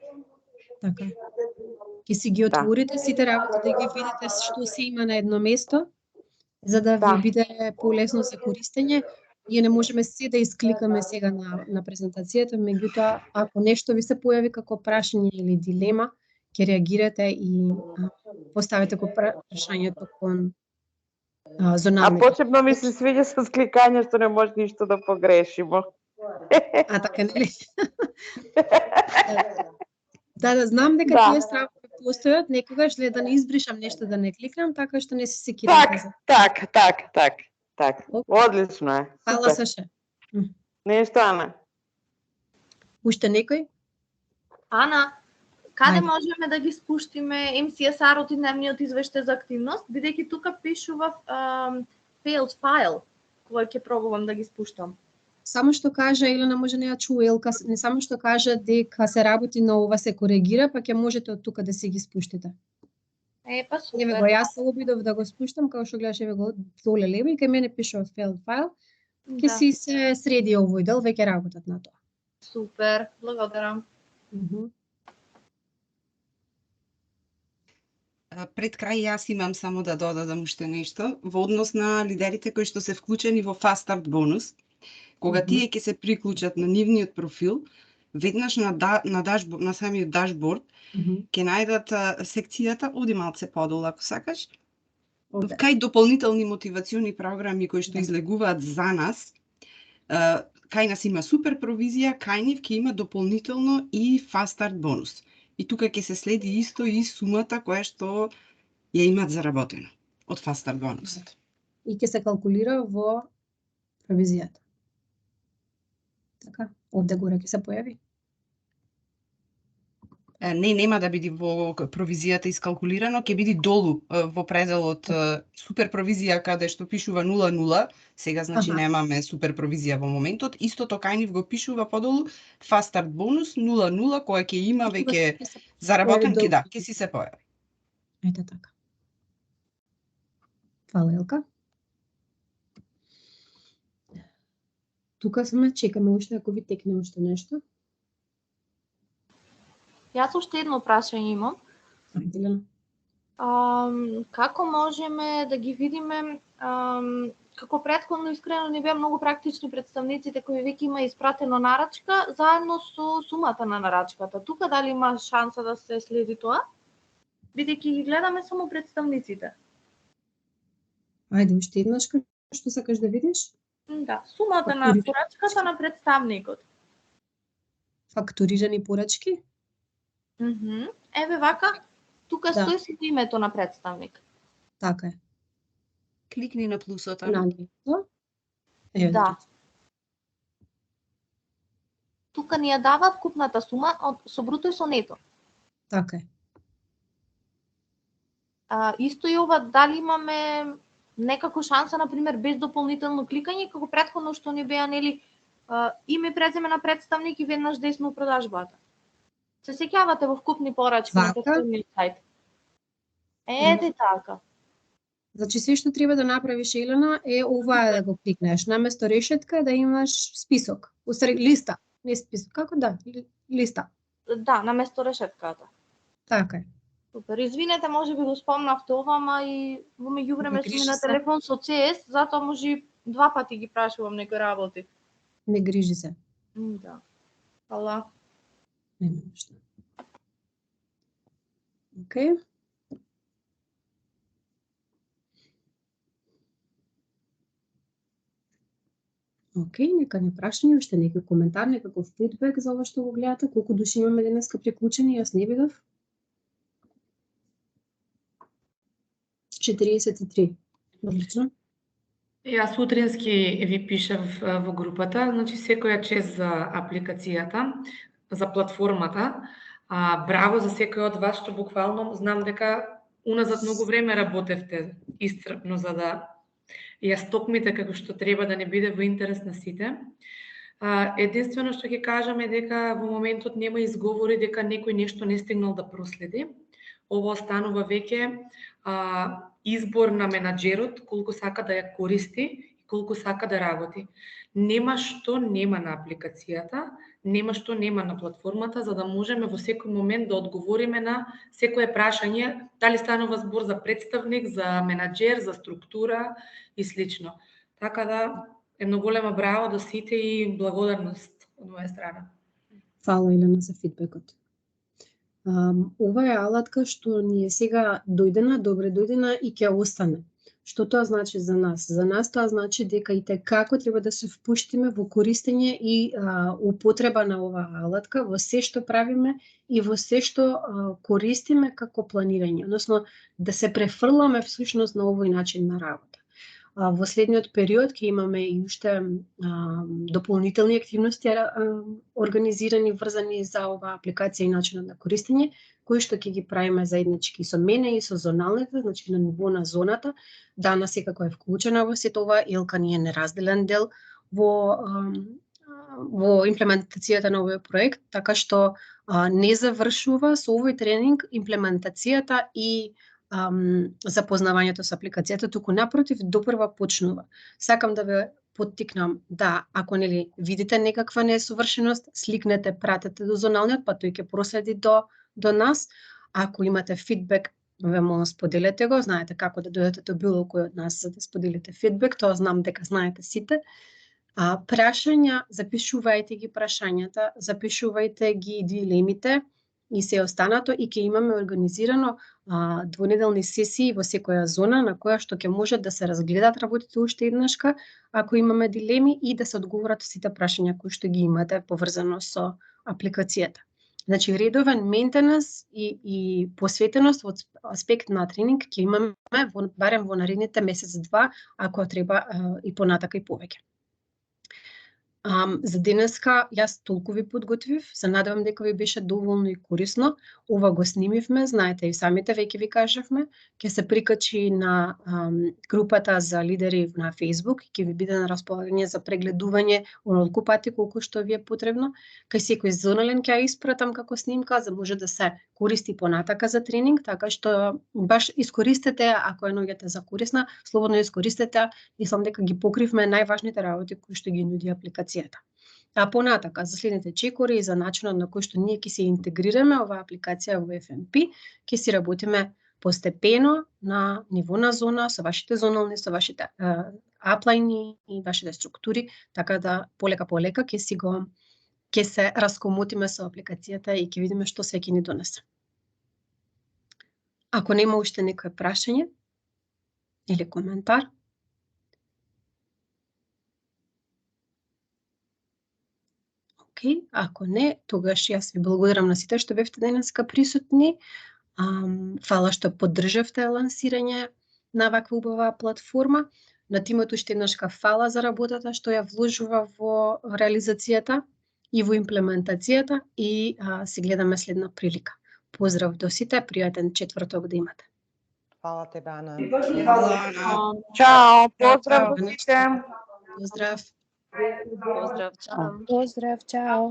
[SPEAKER 2] Така е. Ке си ги отворите сите работи да ги видите што се има на едно место, за да ви биде полесно за користење. Ние не можеме се да искликаме сега на презентацијата, меѓутоа ако нешто ви се појави како прашање или дилема, ќе реагирате и поставите го прашањето кон зоналните.
[SPEAKER 10] Почепно ми се свиѓа со кликање што не може ништо да погрешимо.
[SPEAKER 2] Така нели? Да, знам дека тие стравови постојат, некогаш да не избришам нешто да не кликнам, така што не се секирам.
[SPEAKER 10] Так. Одлично е.
[SPEAKER 2] Фала, Саша.
[SPEAKER 10] Нешто, Ана?
[SPEAKER 2] Уште некој?
[SPEAKER 7] Ана, каде можеме да ги спуштиме MCSR-от и дневниот извештај за активност, бидејќи тука пишува failed file, кој ќе пробувам да ги спуштам.
[SPEAKER 2] Само што кажа, Елена може не ја чуе, Елка, не само што кажа дека се работи на ова се коригира, па ќе можете од тука да си ги спуштите.
[SPEAKER 7] Па супер.
[SPEAKER 2] Еве го, јас се обидов да го спуштам, како што гледаш, еве го доле лево и кај мене пишува failed file. Ќе си се среди овој дел, веќе работат на тоа.
[SPEAKER 7] Супер, благодарам.
[SPEAKER 6] Пред крај јас имам само да додадам уште нешто во однос на лидерите кои што се вклучени во Fast Start бонус. Кога тие ќе се приклучат на нивниот профил, веднаш на самиот дашборд ќе најдат секцијата, оди малце подолу ако сакаш, кај дополнителни мотивациони програми кои што излегуваат за нас, кај нас има супер провизија, кај нив ќе има дополнително и Fast Start бонус. И тука ќе се следи исто и сумата која што ја имаат заработено од Fast Start бонусот.
[SPEAKER 2] И ќе се калкулира во провизијата. Така, овде горе ќе се појави.
[SPEAKER 6] Не, нема да биде во провизијата искалкулирано, ќе биде долу во пределот супер провизија каде што пишува 0,0, сега значи немаме супер провизија во моментот, истото кај нив го пишува подолу Fast Start бонус 0,0 кој ќе има веќе заработен ќе си се појави.
[SPEAKER 2] Ете така. Фала, Елка. Тука сме, чекаме уште ако ви текне уште нешто.
[SPEAKER 7] Јас уште едно прашање имам. Како можеме да ги видиме, како претходно искрено не беа многу практични представниците кои веќе има испратено нарачка, заедно со сумата на нарачката. Тука дали има шанса да се следи тоа? Бидејќи ги гледаме само представниците.
[SPEAKER 2] Ајде, уште еднаш што сакаш да видиш?
[SPEAKER 7] Да, сумата на порачката на представникот.
[SPEAKER 2] Фактурирани порачки?
[SPEAKER 7] Еве вака, тука стои си името на представник.
[SPEAKER 2] Така е.
[SPEAKER 6] Кликни на плусото.
[SPEAKER 7] Да. Тука ни ја дава вкупната сума со бруто и со нето.
[SPEAKER 2] Така е.
[SPEAKER 7] Исто и ова, дали имаме некако шанса, например, без дополнително кликање, како претходно што ни беа, нели, име, презиме на представник и веднаш десно продажбата. Се сеќавате во вкупни порачки на претходниот сајт. Ете така.
[SPEAKER 2] Значи, се што треба да направиш, Елена, е ова да го кликнеш. Наместо решетка да имаш список. Устари, листа. Не список, како да? Листа.
[SPEAKER 7] Да, наместо решетката.
[SPEAKER 2] Така е.
[SPEAKER 7] Супер, извинете, може би го спомнавте ова, ама и во меѓувреме сум на телефон со CS, затоа може два пати ги прашувам некои работи.
[SPEAKER 2] Не грижи се.
[SPEAKER 7] Да. Фала.
[SPEAKER 2] Нема нешто. Океј. Океј, нека не прашање, уште некој коментар, некаков фидбек за ова што го гледате, колку души имаме денеска приклучени, јас не видов. 43. Одлично.
[SPEAKER 8] Јас утрински ви пишав во групата, значи секоја чест за апликацијата, за платформата. Браво за секој од вас што буквално знам дека уназад многу време работевте исцрпно за да ја стопмите како што треба да не биде во интерес на сите. Единствено што ќе кажам е дека во моментот нема изговори дека некој нешто не стигнал да проследи. Ова останува веќе избор на менаџерот, колку сака да ја користи и колку сака да работи. Нема што нема на апликацијата, нема што нема на платформата, за да можеме во секој момент да одговориме на секое прашање, дали станува збор за представник, за менаџер, за структура и слично. Така да, едно голема браво до сите и благодарност од моја страна.
[SPEAKER 2] Фала, Елена, за фидбекот. Ова е алатка што ни е сега дојдена, добре дојдена и ќе остане. Што тоа значи за нас? За нас тоа значи дека и како треба да се впуштиме во користење и употреба на оваа алатка во се што правиме и во се што користиме како планирање, односно да се префрламе всушност на овој начин на работа. Во следниот период ќе имаме и уште дополнителни активности организирани врзани за оваа апликација и начинот на користење, кои што ќе ги правиме заеднички со мене и со зоналните, значи на ниво на зоната. Дана секако е вклучена во сето ова, Елка ни е неразделен дел во имплементацијата на овој проект, така што не завршува со овој тренинг имплементацијата и запознавањето со апликацијата, туку напротив, допрва почнува. Сакам да ве поттикнам да, ако нели видите некаква несовршеност, сликнете, пратете до зоналниот, па тој ќе проследи до нас. Ако имате фидбек, ве молам споделете го, знаете како да дојдете до било кој од нас за да споделите фидбек, тоа знам дека знаете сите. Прашања, запишувајте ги прашањата, запишувајте ги дилемите и се останато и ќе имаме организирано двонеделни сесии во секоја зона на која што ќе може да се разгледат работите уште еднашка, ако имаме дилеми и да се одговорат сите прашања кои што ги имате поврзано со апликацијата. Значи, редовен ментенанс и посветеност од аспект на тренинг ќе имаме барем во наредните месец-два, ако треба и понатака и повеќе. За денеска јас толку ви подготвив, се надевам дека ви беше доволно и корисно. Ова го снимивме, знаете и самите, веќе ви кажавме, ќе се прикачи на групата за лидери на Facebook и ќе ви биде на располагање за прегледување онолку пати колку што ви е потребно. Кај секој зонален ќе ја испратам како снимка, за може да се користи понатака за тренинг, така што баш искористете, ако ја наоѓате за корисна, слободно ја искористете. Мислам дека ги покривме најважните работи кои што ги нуди апликацијата. А понатака, за следните чекори и за начинот на кој што ние ќе се интегрираме оваа апликација во FNP, ќе си работиме постепено на ниво на зона, со вашите зонални, со вашите аплайни и вашите структури, така да полека ќе се раскомотиме со апликацијата и ќе видиме што се ќе ни донесе. Ако нема уште некој прашање или коментар, ако не, тогаш јас ви благодарам на сите што бевте денеска присутни. Фала што поддржавте лансирање на ваква убава платформа. На тимот уште еднашка фала за работата што ја вложува во реализацијата и во имплементацијата и се гледаме следна прилика. Поздрав до сите, пријатен четврток да имате.
[SPEAKER 1] Фала тебе, Ана.
[SPEAKER 10] Чао, поздрав до сите.
[SPEAKER 2] Поздрав.
[SPEAKER 9] Поздрав, чао.
[SPEAKER 7] Поздрав, чао.